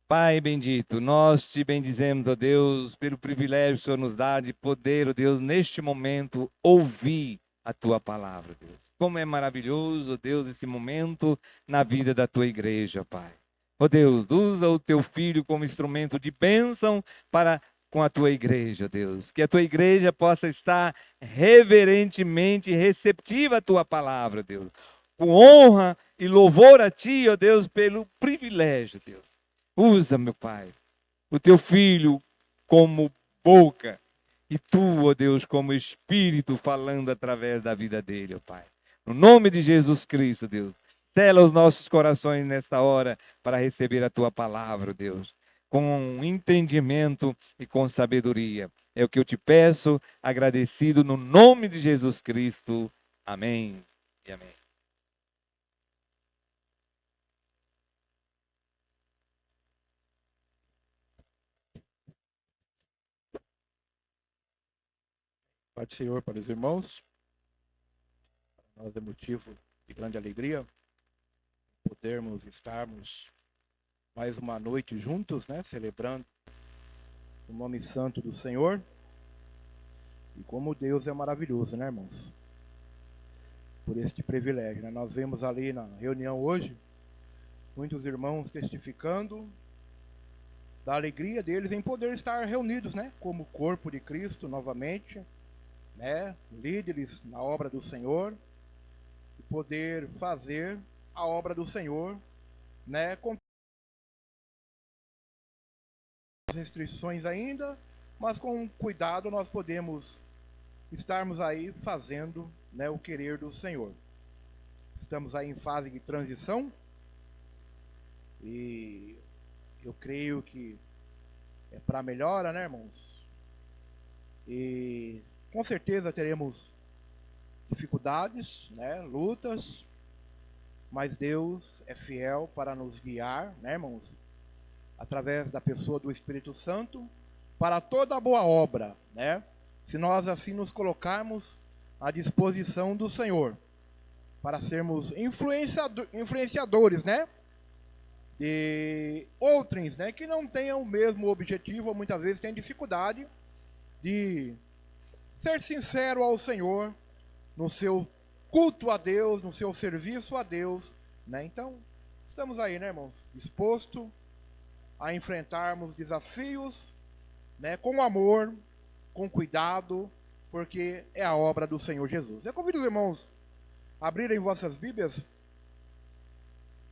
Pai bendito, nós Te bendizemos, ó Deus, pelo privilégio que o Senhor nos dá de poder, ó Deus, neste momento, ouvir a Tua palavra, Deus. Como é maravilhoso, ó Deus, esse momento na vida da Tua igreja, Pai. Ó Deus, usa o Teu Filho como instrumento de bênção para com a Tua igreja, Deus. Que a Tua igreja possa estar reverentemente receptiva à Tua palavra, Deus. Com honra e louvor a Ti, ó Deus, pelo privilégio, Deus. Usa, meu Pai, o Teu Filho como boca e Tu, ó Deus, como Espírito falando através da vida dele, ó Pai. No nome de Jesus Cristo, Deus, sela os nossos corações nesta hora para receber a Tua palavra, Deus, com entendimento e com sabedoria. É o que eu Te peço, agradecido no nome de Jesus Cristo. Amém e amém. Pai do Senhor para os irmãos, para nós é motivo de grande alegria podermos estarmos mais uma noite juntos, né, celebrando o nome santo do Senhor. E como Deus é maravilhoso, né, irmãos? Por este privilégio, né? Nós vemos ali na reunião hoje muitos irmãos testificando da alegria deles em poder estar reunidos, né, como corpo de Cristo novamente, né, líderes na obra do Senhor, e poder fazer a obra do Senhor, né, com restrições ainda, mas com cuidado nós podemos estarmos aí fazendo, né, o querer do Senhor. Estamos aí em fase de transição e eu creio que é para melhora, né, irmãos? E com certeza teremos dificuldades, né, lutas, mas Deus é fiel para nos guiar, né, irmãos? através da pessoa do Espírito Santo, para toda boa obra, né? Se nós assim nos colocarmos à disposição do Senhor, para sermos influenciadores, né? De outrens, né? Que não tenham o mesmo objetivo, ou muitas vezes têm dificuldade de ser sincero ao Senhor no seu culto a Deus, no seu serviço a Deus, né? Então, estamos aí, né, irmãos? Disposto a enfrentarmos desafios, né, com amor, com cuidado, porque é a obra do Senhor Jesus. Eu convido os irmãos a abrirem vossas Bíblias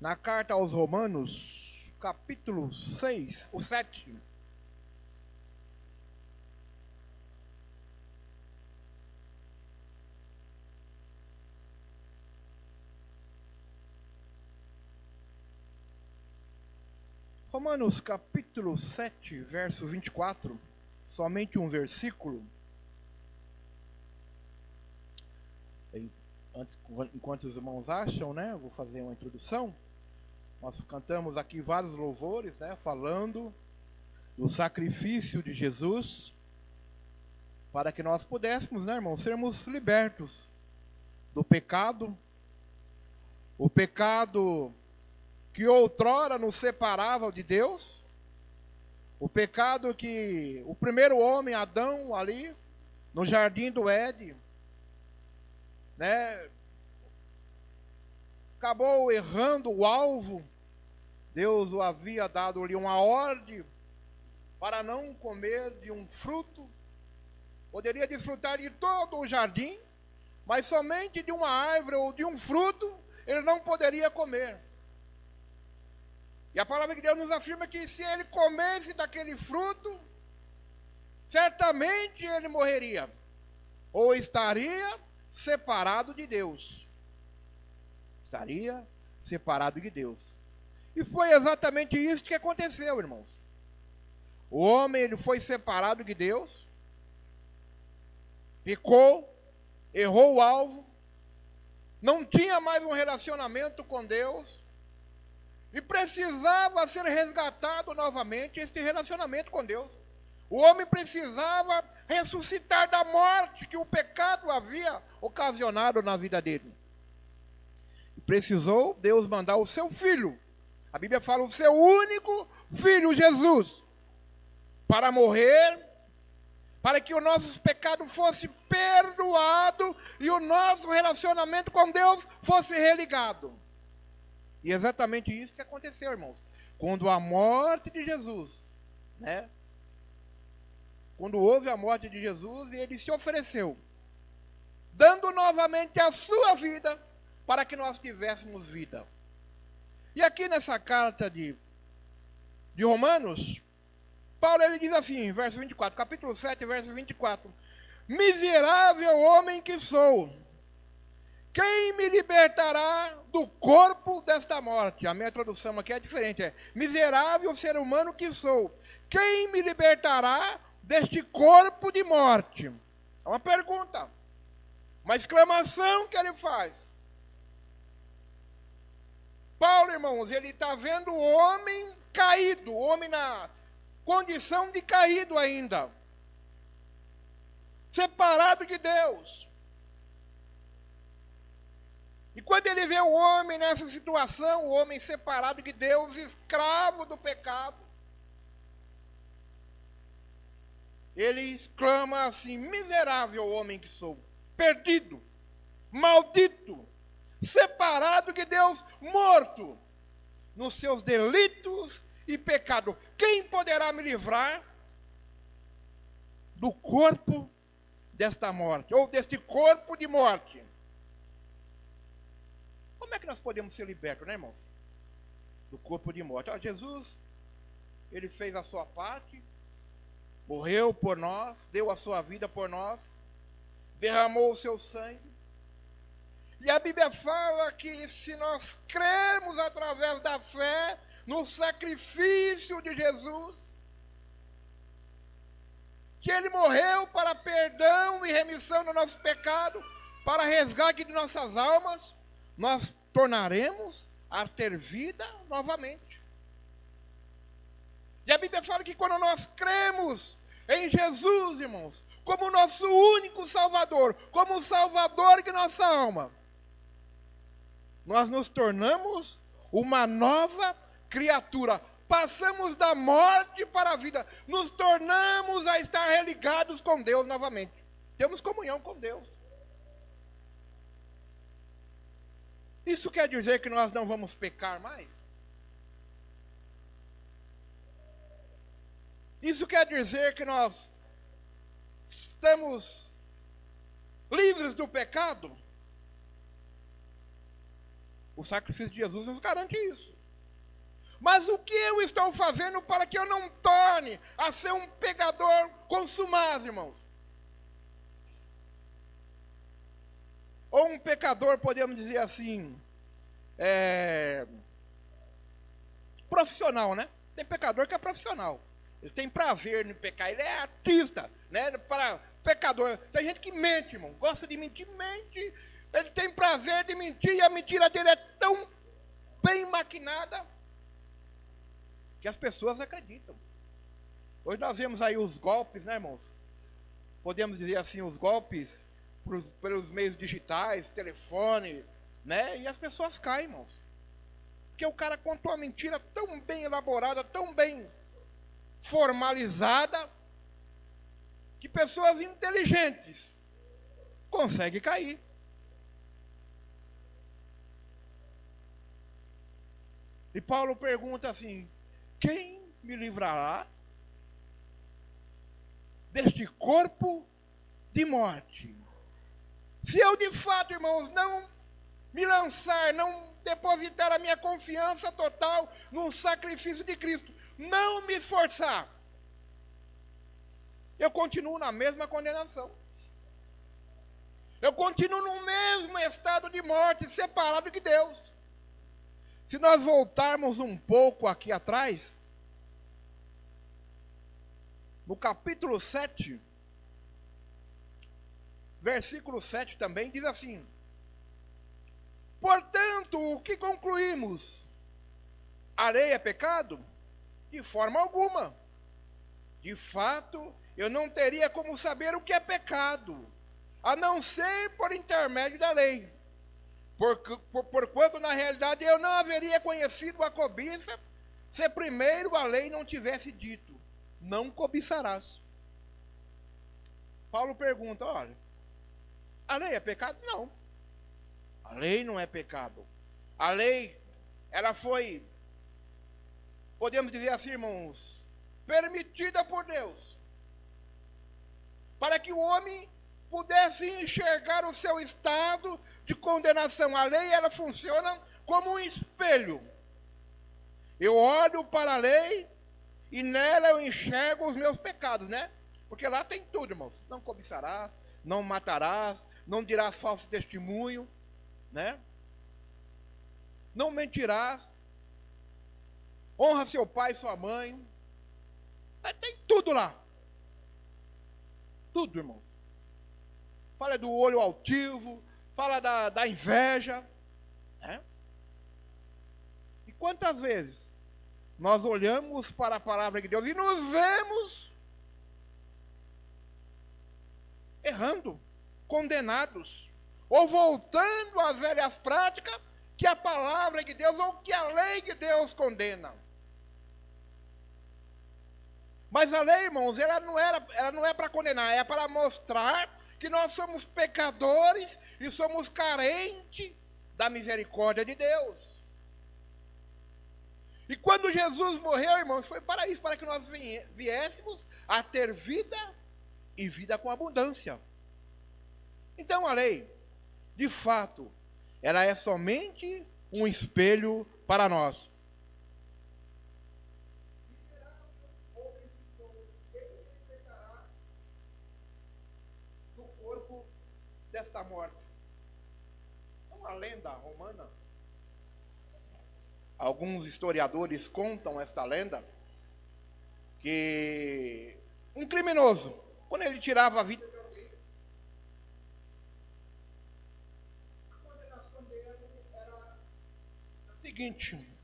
na carta aos Romanos, capítulo 6, o 7. Romanos capítulo 7, verso 24, somente um versículo. Antes, enquanto os irmãos acham, né, eu vou fazer uma introdução. Nós cantamos aqui vários louvores, né, falando do sacrifício de Jesus, para que nós pudéssemos, né, irmãos, sermos libertos do pecado, o pecado que outrora nos separava de Deus, o pecado que o primeiro homem, Adão, ali no jardim do Éden, né, acabou errando o alvo. Deus o havia dado-lhe uma ordem para não comer de um fruto. Poderia desfrutar de todo o jardim, mas somente de uma árvore ou de um fruto ele não poderia comer. E a palavra de Deus nos afirma que se ele comesse daquele fruto, certamente ele morreria, ou estaria separado de Deus. Estaria separado de Deus. E foi exatamente isso que aconteceu, irmãos. O homem, ele foi separado de Deus, pecou, errou o alvo, não tinha mais um relacionamento com Deus, e precisava ser resgatado novamente este relacionamento com Deus. O homem precisava ressuscitar da morte que o pecado havia ocasionado na vida dele. E precisou Deus mandar o seu filho, a Bíblia fala o seu único filho, Jesus, para morrer, para que o nosso pecado fosse perdoado e o nosso relacionamento com Deus fosse religado. E exatamente isso que aconteceu, irmãos. Quando a morte de Jesus, né? Quando houve a morte de Jesus, ele se ofereceu, dando novamente a sua vida para que nós tivéssemos vida. E aqui nessa carta de Romanos, Paulo ele diz assim, verso 24, capítulo 7, verso 24: miserável homem que sou, quem me libertará do corpo desta morte? A minha tradução aqui é diferente, é: miserável ser humano que sou, quem me libertará deste corpo de morte? É uma pergunta, uma exclamação que ele faz. Paulo, irmãos, ele está vendo o homem caído, o homem na condição de caído ainda, separado de Deus. E quando ele vê o homem nessa situação, o homem separado de Deus, escravo do pecado, ele exclama assim: miserável homem que sou, perdido, maldito, separado de Deus, morto nos seus delitos e pecado. Quem poderá me livrar do corpo desta morte, ou deste corpo de morte? Como é que nós podemos ser libertos, né, irmãos? Do corpo de morte. Jesus, ele fez a sua parte, morreu por nós, deu a sua vida por nós, derramou o seu sangue. E a Bíblia fala que se nós crermos através da fé no sacrifício de Jesus, que ele morreu para perdão e remissão do nosso pecado, para resgate de nossas almas, nós tornaremos a ter vida novamente. E a Bíblia fala que quando nós cremos em Jesus, irmãos, como nosso único Salvador, como o Salvador de nossa alma, nós nos tornamos uma nova criatura. Passamos da morte para a vida. Nos tornamos a estar religados com Deus novamente. Temos comunhão com Deus. Isso quer dizer que nós não vamos pecar mais? Isso quer dizer que nós estamos livres do pecado? O sacrifício de Jesus nos garante isso. Mas o que eu estou fazendo para que eu não torne a ser um pecador consumado, irmãos? Ou um pecador, podemos dizer assim, profissional, né? Tem pecador que é profissional. Ele tem prazer em pecar, ele é artista, né? Para pecador. Tem gente que mente, irmão, gosta de mentir, mente. Ele tem prazer de mentir e a mentira dele é tão bem maquinada que as pessoas acreditam. Hoje nós vemos aí os golpes, né, irmãos? Podemos dizer assim, os golpes pelos meios digitais, telefone, né? E as pessoas caem, irmãos. Porque o cara contou uma mentira tão bem elaborada, tão bem formalizada, que pessoas inteligentes conseguem cair. E Paulo pergunta assim: quem me livrará deste corpo de morte? Se eu de fato, irmãos, não me lançar, não depositar a minha confiança total no sacrifício de Cristo, não me esforçar, eu continuo na mesma condenação. Eu continuo no mesmo estado de morte, separado de Deus. Se nós voltarmos um pouco aqui atrás, no capítulo 7, versículo 7 também, diz assim: portanto, o que concluímos? A lei é pecado? De forma alguma. De fato, eu não teria como saber o que é pecado, a não ser por intermédio da lei. Porquanto, na realidade, eu não haveria conhecido a cobiça, se primeiro a lei não tivesse dito: não cobiçarás. Paulo pergunta: olha, a lei é pecado? Não. A lei não é pecado. A lei, ela foi, podemos dizer assim, irmãos, permitida por Deus, para que o homem pudesse enxergar o seu estado de condenação. A lei, ela funciona como um espelho. Eu olho para a lei e nela eu enxergo os meus pecados, né? Porque lá tem tudo, irmãos. Não cobiçarás, não matarás, não dirás falso testemunho, né? Não mentirás, honra seu pai e sua mãe. Tem tudo lá. Tudo, irmãos. Fala do olho altivo, fala da inveja, né? E quantas vezes nós olhamos para a palavra de Deus e nos vemos errando, condenados, ou voltando às velhas práticas que a palavra de Deus ou que a lei de Deus condena. Mas a lei, irmãos, ela não é para condenar, é para mostrar que nós somos pecadores e somos carentes da misericórdia de Deus. E quando Jesus morreu, irmãos, foi para isso, para que nós viéssemos a ter vida e vida com abundância. Então a lei, de fato, ela é somente um espelho para nós. Do corpo desta morte. É uma lenda romana. Alguns historiadores contam esta lenda, que um criminoso, quando ele tirava a vida de alguém, a condenação dele era a seguinte: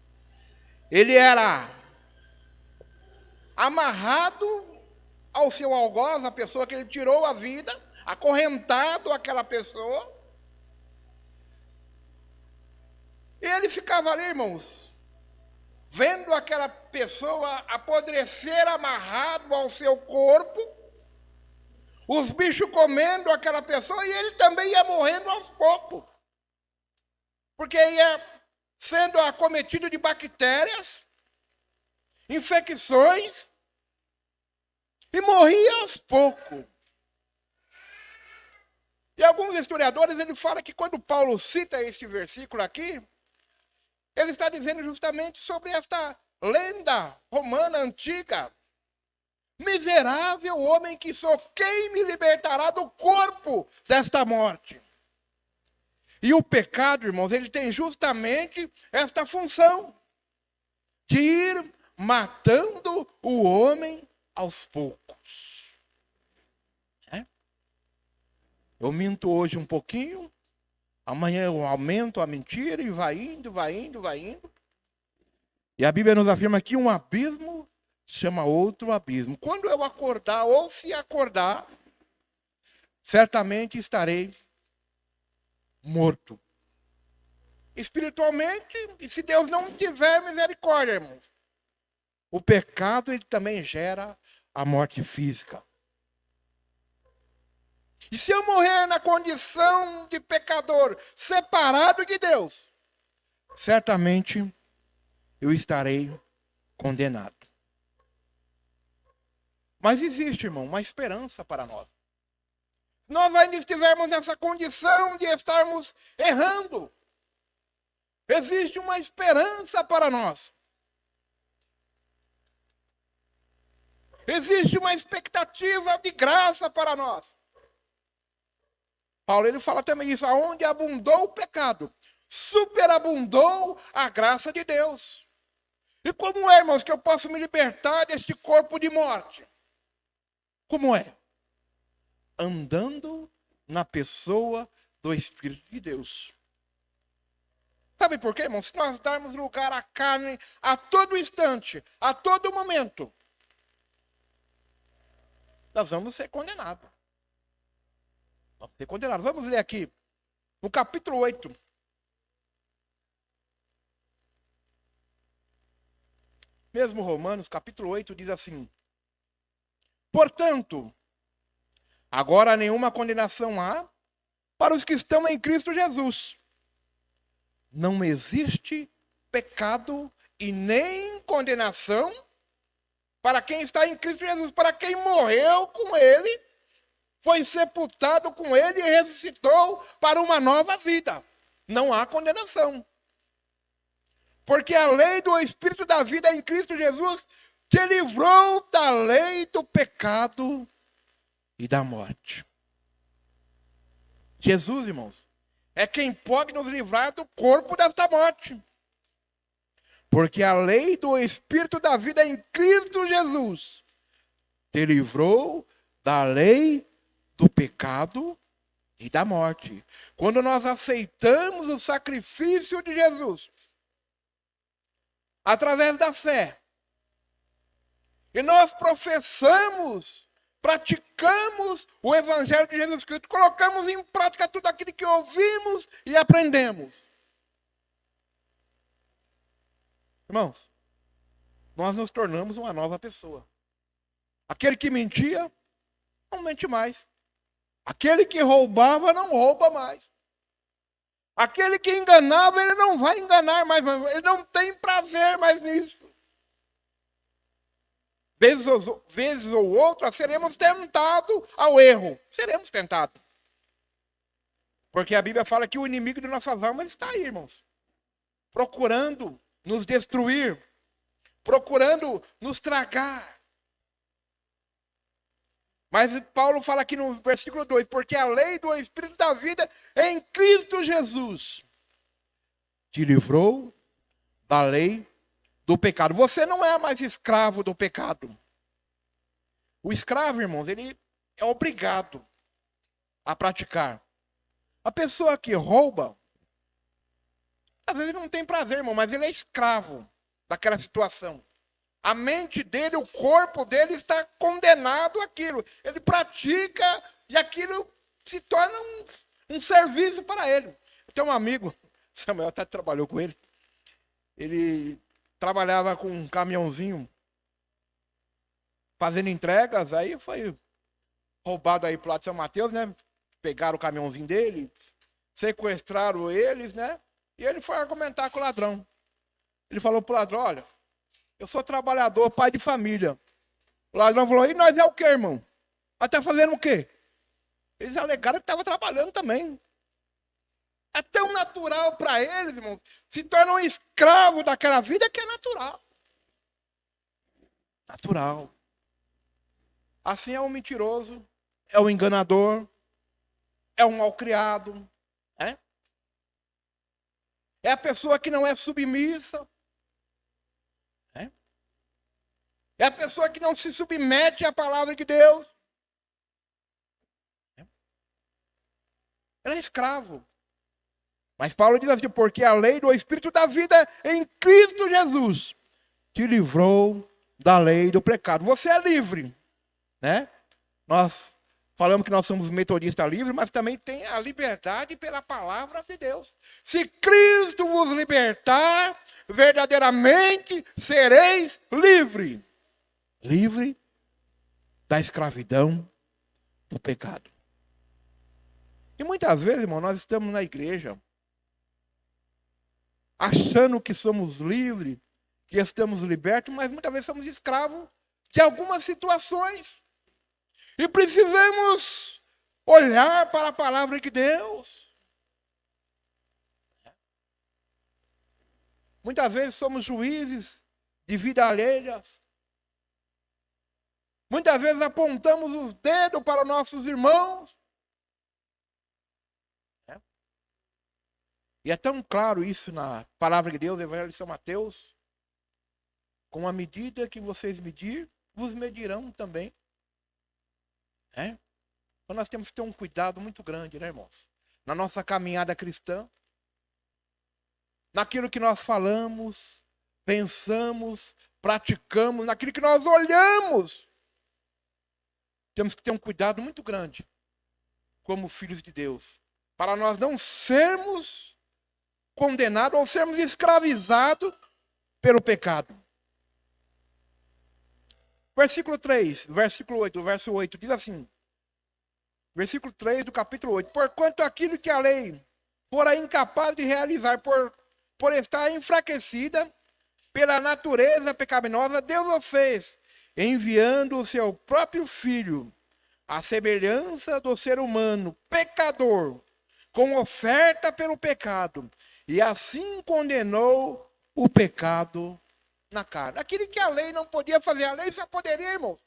ele era amarrado ao seu algoz, a pessoa que ele tirou a vida, acorrentado àquela pessoa. E ele ficava ali, irmãos, vendo aquela pessoa apodrecer amarrado ao seu corpo, os bichos comendo aquela pessoa, e ele também ia morrendo aos poucos, porque ia sendo acometido de bactérias, infecções, e morria aos poucos. E alguns historiadores, ele fala que quando Paulo cita esse versículo aqui, ele está dizendo justamente sobre esta lenda romana antiga. Miserável homem que sou, quem me libertará do corpo desta morte? E o pecado, irmãos, ele tem justamente esta função de ir matando o homem aos poucos. Eu minto hoje um pouquinho, amanhã eu aumento a mentira e vai indo, vai indo, vai indo. E a Bíblia nos afirma que um abismo chama outro abismo. Quando eu acordar, ou se acordar, certamente estarei morto. Espiritualmente, e se Deus não tiver misericórdia, irmãos, o pecado ele também gera a morte física. E se eu morrer na condição de pecador, separado de Deus, certamente eu estarei condenado. Mas existe, irmão, uma esperança para nós. Nós ainda estivermos nessa condição de estarmos errando, existe uma esperança para nós. Existe uma expectativa de graça para nós. Paulo ele fala também isso, aonde abundou o pecado, superabundou a graça de Deus. E como é, irmãos, que eu posso me libertar deste corpo de morte? Como é? Andando na pessoa do Espírito de Deus. Sabe por quê, irmãos? Se nós darmos lugar à carne a todo instante, a todo momento, nós vamos ser condenados. Vamos ser condenados. Vamos ler aqui, no capítulo 8. Mesmo Romanos, capítulo 8, diz assim: portanto, agora nenhuma condenação há para os que estão em Cristo Jesus. Não existe pecado e nem condenação para quem está em Cristo Jesus, para quem morreu com Ele, foi sepultado com Ele e ressuscitou para uma nova vida. Não há condenação. Porque a lei do Espírito da vida em Cristo Jesus te livrou da lei do pecado e da morte. Jesus, irmãos, é quem pode nos livrar do corpo desta morte. Porque a lei do Espírito da vida em Cristo Jesus te livrou da lei do pecado e da morte. Quando nós aceitamos o sacrifício de Jesus, através da fé, e nós professamos, praticamos o Evangelho de Jesus Cristo, colocamos em prática tudo aquilo que ouvimos e aprendemos. Irmãos, nós nos tornamos uma nova pessoa. Aquele que mentia, não mente mais. Aquele que roubava, não rouba mais. Aquele que enganava, ele não vai enganar mais, ele não tem prazer mais nisso. Vezes ou outras, seremos tentados ao erro. Seremos tentados. Porque a Bíblia fala que o inimigo de nossas almas está aí, irmãos. Procurando nos destruir. Procurando nos tragar. Mas Paulo fala aqui no versículo 2, porque a lei do Espírito da vida em Cristo Jesus te livrou da lei do pecado. Você não é mais escravo do pecado. O escravo, irmãos, ele é obrigado a praticar. A pessoa que rouba, às vezes ele não tem prazer, irmão, mas ele é escravo daquela situação. A mente dele, o corpo dele está condenado àquilo. Ele pratica e aquilo se torna um serviço para ele. Eu tenho um amigo, Samuel até trabalhou com ele. Ele trabalhava com um caminhãozinho fazendo entregas, aí foi roubado aí pro lado de São Mateus, né? Pegaram o caminhãozinho dele, sequestraram eles, né? E ele foi argumentar com o ladrão. Ele falou pro ladrão, olha, eu sou trabalhador, pai de família. O ladrão falou, e nós é o quê, irmão? Nós tá fazendo o quê? Eles alegaram que estavam trabalhando também. É tão natural para eles, irmão. Se torna um escravo daquela vida que é natural. Natural. Assim é o mentiroso, é o enganador, é o malcriado. É a pessoa que não é submissa. É a pessoa que não se submete à palavra de Deus. Ela é escravo. Mas Paulo diz assim, porque a lei do Espírito da vida em Cristo Jesus te livrou da lei do pecado. Você é livre, né? Nós falamos que nós somos metodistas livres, mas também tem a liberdade pela palavra de Deus. Se Cristo vos libertar, verdadeiramente sereis livre. Livre da escravidão do pecado. E muitas vezes, irmão, nós estamos na igreja achando que somos livres, que estamos libertos, mas muitas vezes somos escravos de algumas situações. E precisamos olhar para a palavra de Deus. Muitas vezes somos juízes de vida alheias. Muitas vezes apontamos os dedos para nossos irmãos. E é tão claro isso na palavra de Deus, Evangelho de São Mateus. Com a medida que vocês medir, vos medirão também. Então nós temos que ter um cuidado muito grande, né, irmãos? Na nossa caminhada cristã. Naquilo que nós falamos, pensamos, praticamos, naquilo que nós olhamos. Temos que ter um cuidado muito grande, como filhos de Deus, para nós não sermos condenados ou sermos escravizados pelo pecado. Versículo 3, versículo 8, verso 8, diz assim, versículo 3 do capítulo 8, porquanto aquilo que a lei fora incapaz de realizar por estar enfraquecida pela natureza pecaminosa, Deus o fez, enviando o seu próprio Filho, à semelhança do ser humano, pecador, com oferta pelo pecado, e assim condenou o pecado na carne. Aquilo que a lei não podia fazer, a lei só poderia, irmão,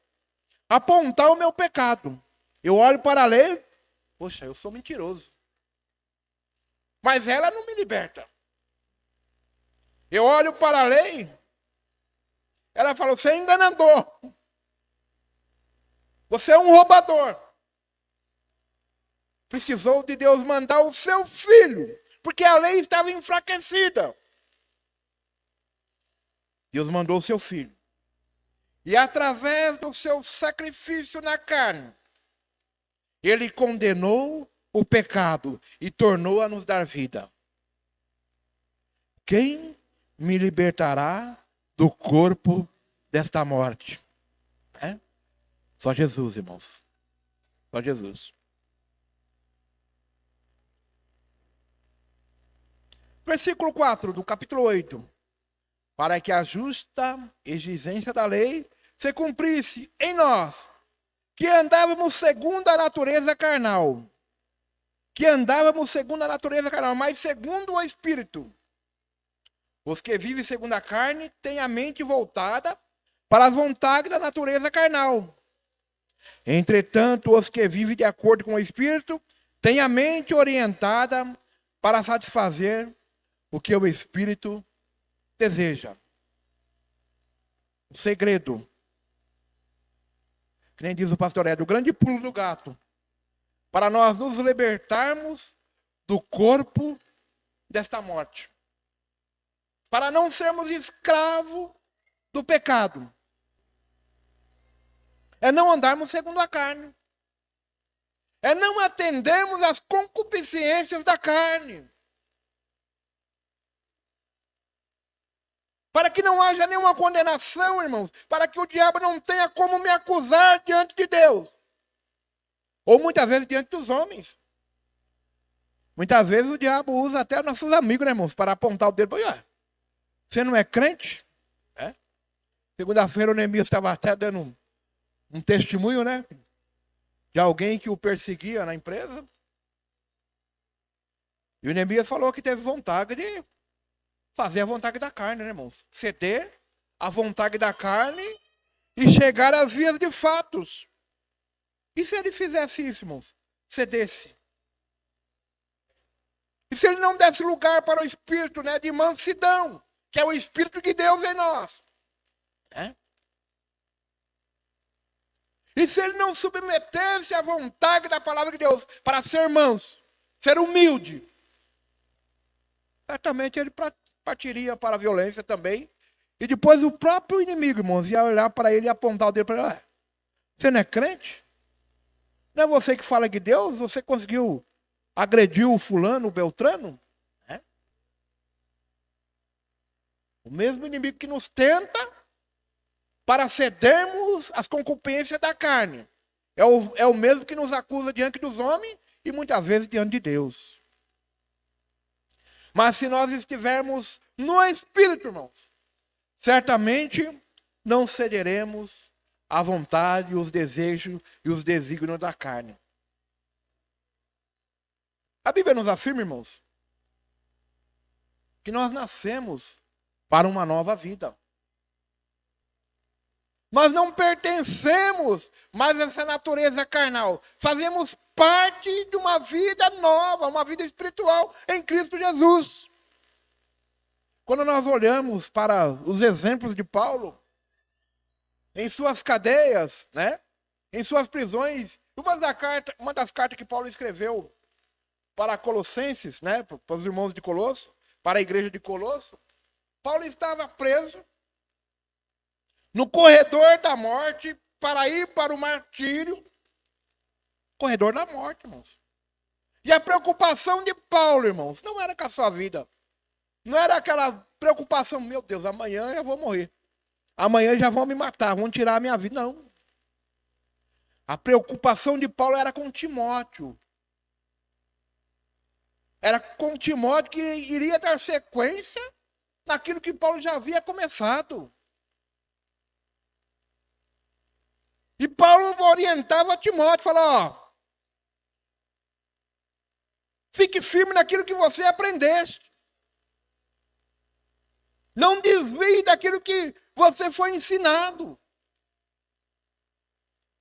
apontar o meu pecado. Eu olho para a lei, poxa, eu sou mentiroso. Mas ela não me liberta. Eu olho para a lei, ela fala, você é enganador. Você é um roubador. Precisou de Deus mandar o seu filho, porque a lei estava enfraquecida. Deus mandou o seu filho. E através do seu sacrifício na carne, ele condenou o pecado e tornou a nos dar vida. Quem me libertará do corpo desta morte? Só Jesus, irmãos. Só Jesus. Versículo 4 do capítulo 8. Para que a justa exigência da lei se cumprisse em nós, que andávamos segundo a natureza carnal. Mas segundo o Espírito. Os que vivem segundo a carne têm a mente voltada para as vontades da natureza carnal. Entretanto, os que vivem de acordo com o Espírito têm a mente orientada para satisfazer o que o Espírito deseja. O segredo, que nem diz o pastor Ed, o grande pulo do gato, para nós nos libertarmos do corpo desta morte. Para não sermos escravos do pecado é não andarmos segundo a carne. É não atendermos às concupiscências da carne. Para que não haja nenhuma condenação, irmãos. Para que o diabo não tenha como me acusar diante de Deus. Ou muitas vezes diante dos homens. Muitas vezes o diabo usa até nossos amigos, né, irmãos? Para apontar o dedo para ele. Você não é crente? É? Segunda-feira o Neemias estava até dando um testemunho, né? De alguém que o perseguia na empresa. E o Neemias falou que teve vontade de fazer a vontade da carne, né, irmãos? Ceder à vontade da carne e chegar às vias de fatos. E se ele fizesse isso, irmãos? Cedesse. E se ele não desse lugar para o espírito, né, de mansidão, que é o espírito de Deus em nós? É? E se ele não submetesse à vontade da palavra de Deus para ser manso, ser humilde, certamente ele partiria para a violência também. E depois o próprio inimigo, irmãos, ia olhar para ele e apontar o dedo para ele. Você não é crente? Não é você que fala de Deus? Você conseguiu agredir o fulano, o beltrano? É? O mesmo inimigo que nos tenta para cedermos às concupiscências da carne. É o mesmo que nos acusa diante dos homens e muitas vezes diante de Deus. Mas se nós estivermos no Espírito, irmãos, certamente não cederemos à vontade, os desejos e os desígnios da carne. A Bíblia nos afirma, irmãos, que nós nascemos para uma nova vida. Nós não pertencemos mais a essa natureza carnal. Fazemos parte de uma vida nova, uma vida espiritual em Cristo Jesus. Quando nós olhamos para os exemplos de Paulo, em suas cadeias, né, em suas prisões, uma das cartas que Paulo escreveu para Colossenses, né, para os irmãos de Colosso, para a igreja de Colosso, Paulo estava preso no corredor da morte para ir para o martírio. Corredor da morte, irmãos. E a preocupação de Paulo, irmãos, não era com a sua vida. Não era aquela preocupação, meu Deus, amanhã eu já vou morrer. Amanhã já vão me matar, vão tirar a minha vida. Não. A preocupação de Paulo era com Timóteo. Era com Timóteo que iria dar sequência naquilo que Paulo já havia começado. E Paulo orientava Timóteo, falou, fique firme naquilo que você aprendeste. Não desvie daquilo que você foi ensinado.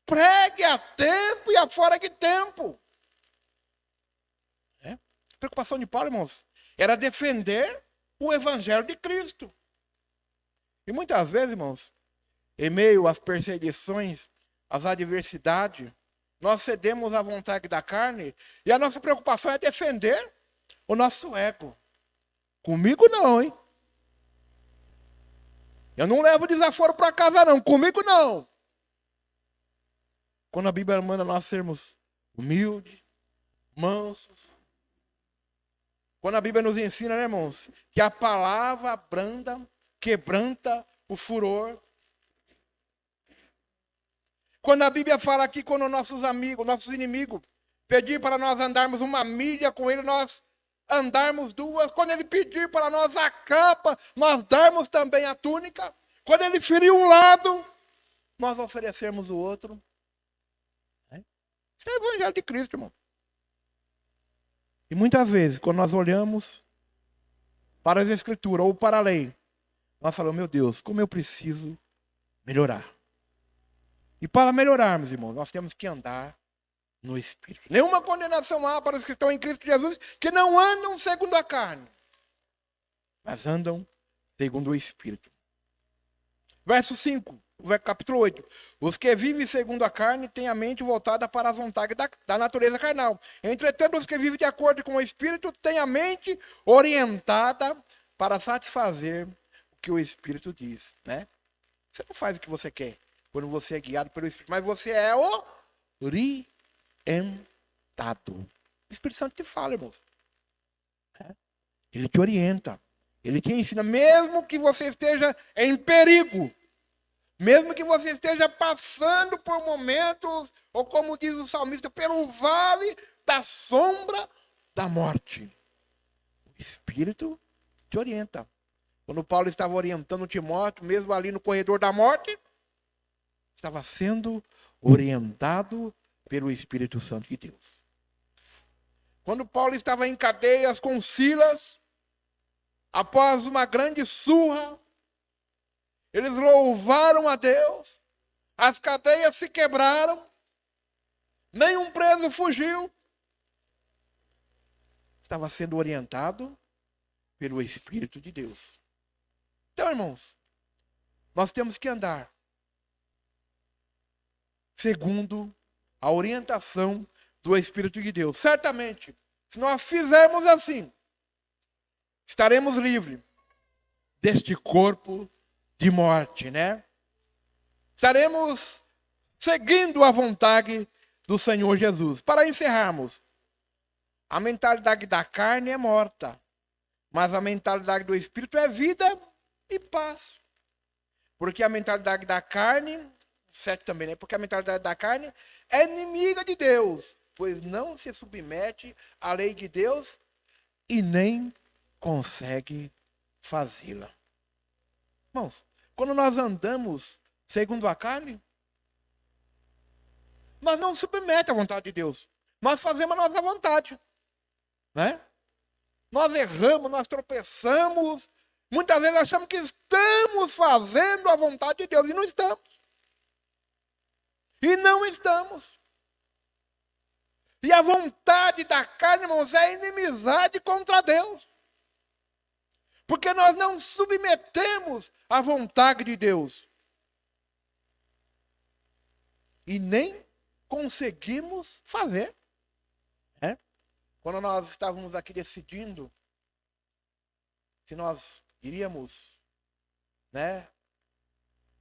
Pregue a tempo e a fora de tempo. A preocupação de Paulo, irmãos, era defender o evangelho de Cristo. E muitas vezes, irmãos, em meio às perseguições, às adversidades, nós cedemos à vontade da carne e a nossa preocupação é defender o nosso ego. Comigo não, hein? Eu não levo desaforo para casa não, comigo não. Quando a Bíblia manda nós sermos humildes, mansos. Quando a Bíblia nos ensina, né, irmãos, que a palavra branda quebranta o furor. Quando a Bíblia fala aqui, quando nossos amigos, nossos inimigos, pedir para nós andarmos 1 milha com ele, nós andarmos 2. Quando ele pedir para nós a capa, nós darmos também a túnica. Quando ele ferir um lado, nós oferecermos o outro. Isso é o evangelho de Cristo, irmão. E muitas vezes, quando nós olhamos para as Escrituras ou para a lei, nós falamos, meu Deus, como eu preciso melhorar. E para melhorarmos, irmão, nós temos que andar no Espírito. Nenhuma condenação há para os que estão em Cristo Jesus, que não andam segundo a carne, mas andam segundo o Espírito. Verso 5, capítulo 8. Os que vivem segundo a carne têm a mente voltada para as vontades da natureza carnal. Entretanto, os que vivem de acordo com o Espírito têm a mente orientada para satisfazer o que o Espírito diz, né? Você não faz o que você quer quando você é guiado pelo Espírito, mas você é orientado. O Espírito Santo te fala, irmãos. Ele te orienta. Ele te ensina, mesmo que você esteja em perigo. Mesmo que você esteja passando por momentos, ou como diz o salmista, pelo vale da sombra da morte. O Espírito te orienta. Quando Paulo estava orientando Timóteo, mesmo ali no corredor da morte, estava sendo orientado pelo Espírito Santo de Deus. Quando Paulo estava em cadeias com Silas, após uma grande surra, eles louvaram a Deus, as cadeias se quebraram, nenhum preso fugiu. Estava sendo orientado pelo Espírito de Deus. Então, irmãos, nós temos que andar segundo a orientação do Espírito de Deus. Certamente, se nós fizermos assim, estaremos livres deste corpo de morte, né? Estaremos seguindo a vontade do Senhor Jesus. Para encerrarmos, a mentalidade da carne é morta, mas a mentalidade do Espírito é vida e paz. Porque a mentalidade da carne, certo também, né? Porque a mentalidade da carne é inimiga de Deus, pois não se submete à lei de Deus e nem consegue fazê-la. Irmãos, quando nós andamos segundo a carne, nós não submetemos à vontade de Deus. Nós fazemos a nossa vontade. Né? Nós erramos, nós tropeçamos. Muitas vezes achamos que estamos fazendo a vontade de Deus e não estamos. E não estamos. E a vontade da carne, irmãos, é inimizade contra Deus. Porque nós não submetemos à vontade de Deus. E nem conseguimos fazer. Né? Quando nós estávamos aqui decidindo se nós iríamos, né,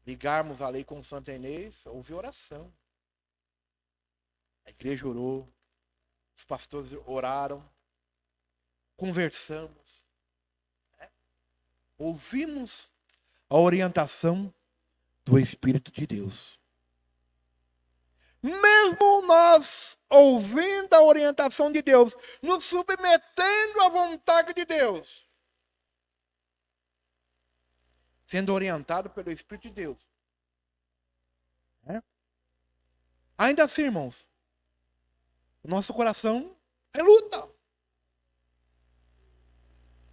ligarmos a lei com Santa Inês, houve oração. A igreja orou, os pastores oraram, conversamos. Ouvimos a orientação do Espírito de Deus. Mesmo nós ouvindo a orientação de Deus, nos submetendo à vontade de Deus, sendo orientado pelo Espírito de Deus. Ainda assim, irmãos, o nosso coração é luta.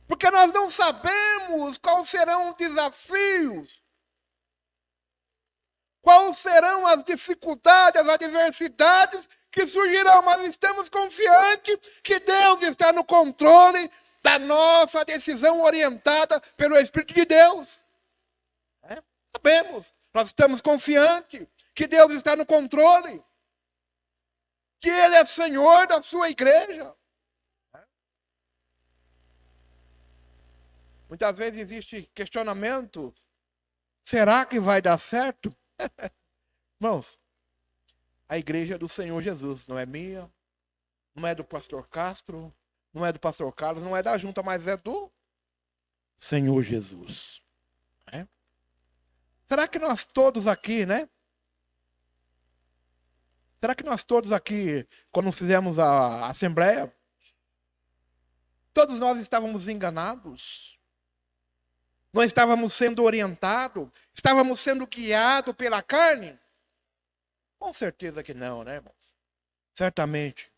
Porque nós não sabemos quais serão os desafios, quais serão as dificuldades, as adversidades que surgirão. Mas estamos confiantes que Deus está no controle da nossa decisão orientada pelo Espírito de Deus. Sabemos, nós estamos confiantes que Deus está no controle, que Ele é Senhor da sua igreja. Muitas vezes existe questionamento: será que vai dar certo? Irmãos, a igreja é do Senhor Jesus, não é minha, não é do pastor Castro, não é do pastor Carlos, não é da junta, mas é do Senhor Jesus. Será que nós todos aqui, né? Será que nós todos aqui, quando fizemos a assembleia, todos nós estávamos enganados? Não estávamos sendo orientados? Estávamos sendo guiados pela carne? Com certeza que não, né, irmãos? Certamente,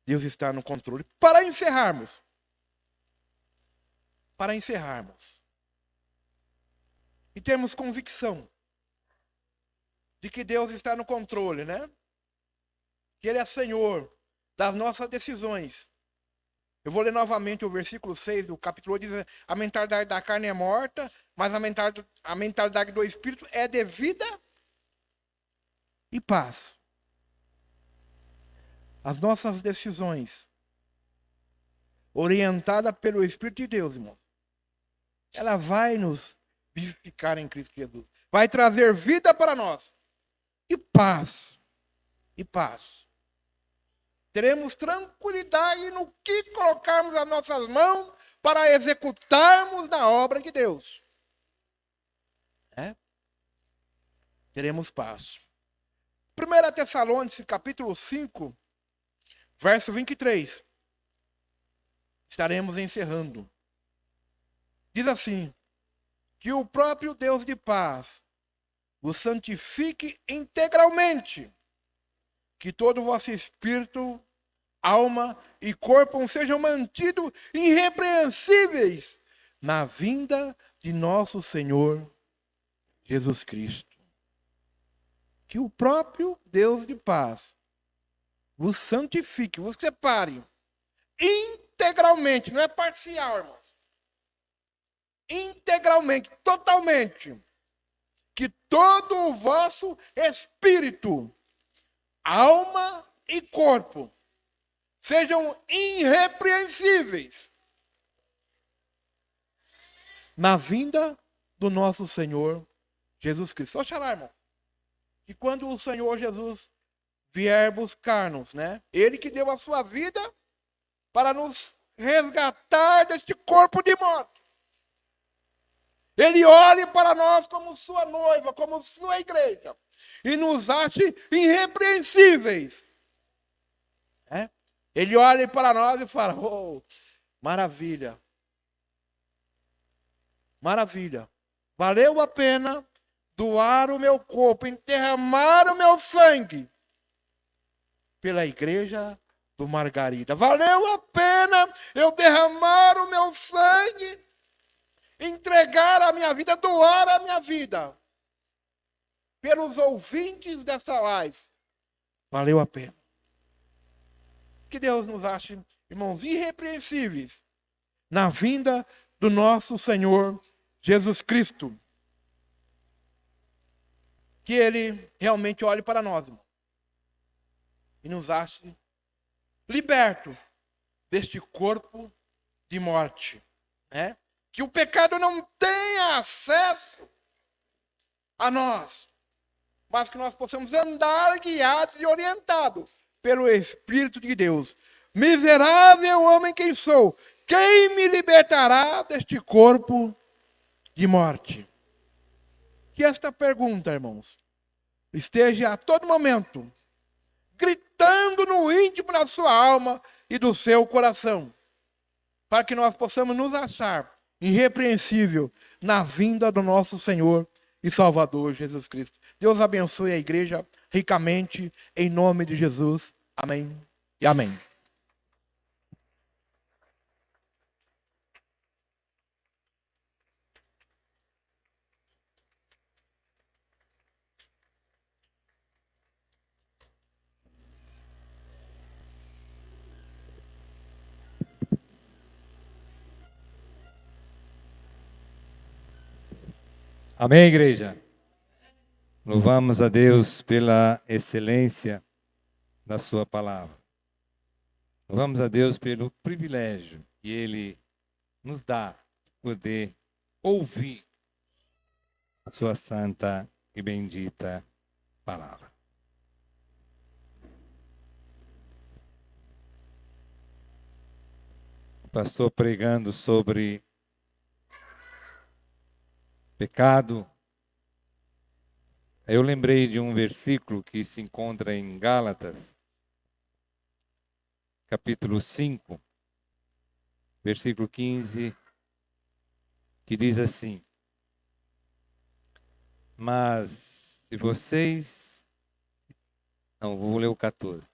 Deus está no controle. Para encerrarmos, e termos convicção de que Deus está no controle, né? Que Ele é Senhor das nossas decisões. Eu vou ler novamente o versículo 6 do capítulo 8, diz: a mentalidade da carne é morta, mas a mentalidade do Espírito é de vida e paz. As nossas decisões, orientadas pelo Espírito de Deus, irmão, ela vai nos vivificar em Cristo Jesus. vai trazer vida para nós. E paz. E paz. Teremos tranquilidade no que colocarmos as nossas mãos para executarmos na obra de Deus. Teremos paz. 1 Tessalonicenses, capítulo 5, verso 23. Estaremos encerrando. Diz assim: que o próprio Deus de paz vos santifique integralmente, que todo o vosso espírito, alma e corpo sejam mantidos irrepreensíveis na vinda de nosso Senhor Jesus Cristo. Que o próprio Deus de paz vos santifique, vos separe integralmente, não é parcial, irmãos. Integralmente, totalmente. Que todo o vosso espírito, alma e corpo sejam irrepreensíveis na vinda do nosso Senhor Jesus Cristo. Oxalá, irmão, que quando o Senhor Jesus vier buscar-nos, né? Ele que deu a sua vida para nos resgatar deste corpo de morte. Ele olhe para nós como sua noiva, como sua igreja, e nos ache irrepreensíveis. Ele olha para nós e fala: oh, maravilha, maravilha, valeu a pena doar o meu corpo, derramar o meu sangue pela igreja do Margarida. Valeu a pena eu derramar o meu sangue, entregar a minha vida, doar a minha vida pelos ouvintes dessa live. Valeu a pena. Que Deus nos ache, irmãos, irrepreensíveis na vinda do nosso Senhor Jesus Cristo. Que Ele realmente olhe para nós, irmão, e nos ache liberto deste corpo de morte, né? Que o pecado não tenha acesso a nós, mas que nós possamos andar guiados e orientados pelo Espírito de Deus. Miserável homem quem sou, quem me libertará deste corpo de morte? Que esta pergunta, irmãos, esteja a todo momento gritando no íntimo da sua alma e do seu coração, para que nós possamos nos achar irrepreensível na vinda do nosso Senhor e Salvador Jesus Cristo. Deus abençoe a igreja ricamente, em nome de Jesus. Amém e amém. Amém, igreja? Louvamos a Deus pela excelência da sua palavra. Louvamos a Deus pelo privilégio que Ele nos dá de poder ouvir a sua santa e bendita palavra. O pastor pregando sobre pecado. Eu lembrei de um versículo que se encontra em Gálatas, capítulo 5, versículo 15, que diz assim: mas se vocês... Não, vou ler o 14.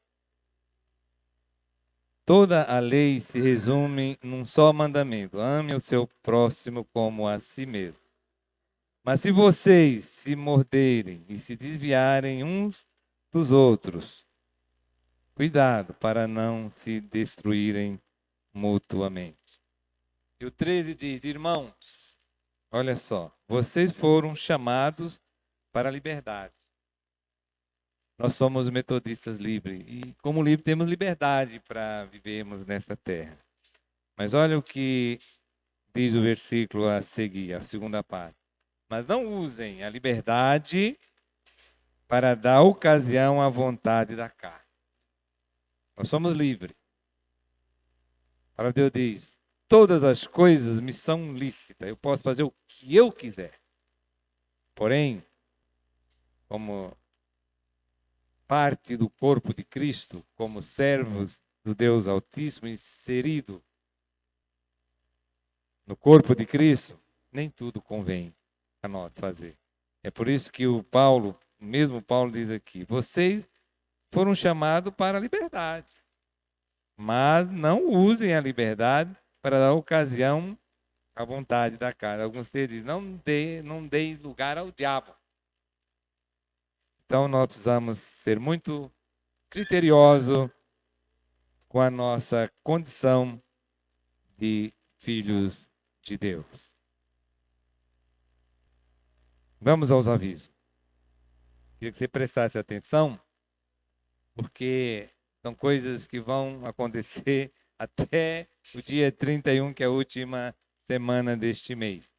Toda a lei se resume num só mandamento: ame o seu próximo como a si mesmo. Mas se vocês se morderem e se desviarem uns dos outros, cuidado para não se destruírem mutuamente. E o 13 diz: irmãos, olha só, vocês foram chamados para a liberdade. Nós somos metodistas livres e, como livres, temos liberdade para vivermos nessa terra. Mas olha o que diz o versículo a seguir, a segunda parte. Mas não usem a liberdade para dar ocasião à vontade da carne. Nós somos livres. A palavra de Deus diz: todas as coisas me são lícitas. Eu posso fazer o que eu quiser. Porém, como parte do corpo de Cristo, como servos do Deus Altíssimo, inserido no corpo de Cristo, nem tudo convém a nós fazer. É por isso que o mesmo Paulo diz aqui: vocês foram chamados para a liberdade, mas não usem a liberdade para dar ocasião à vontade da carne. Alguns dizem: não dê lugar ao diabo. Então nós precisamos ser muito criteriosos com a nossa condição de filhos de Deus. Vamos aos avisos. Queria que você prestasse atenção, porque são coisas que vão acontecer até o dia 31, que é a última semana deste mês.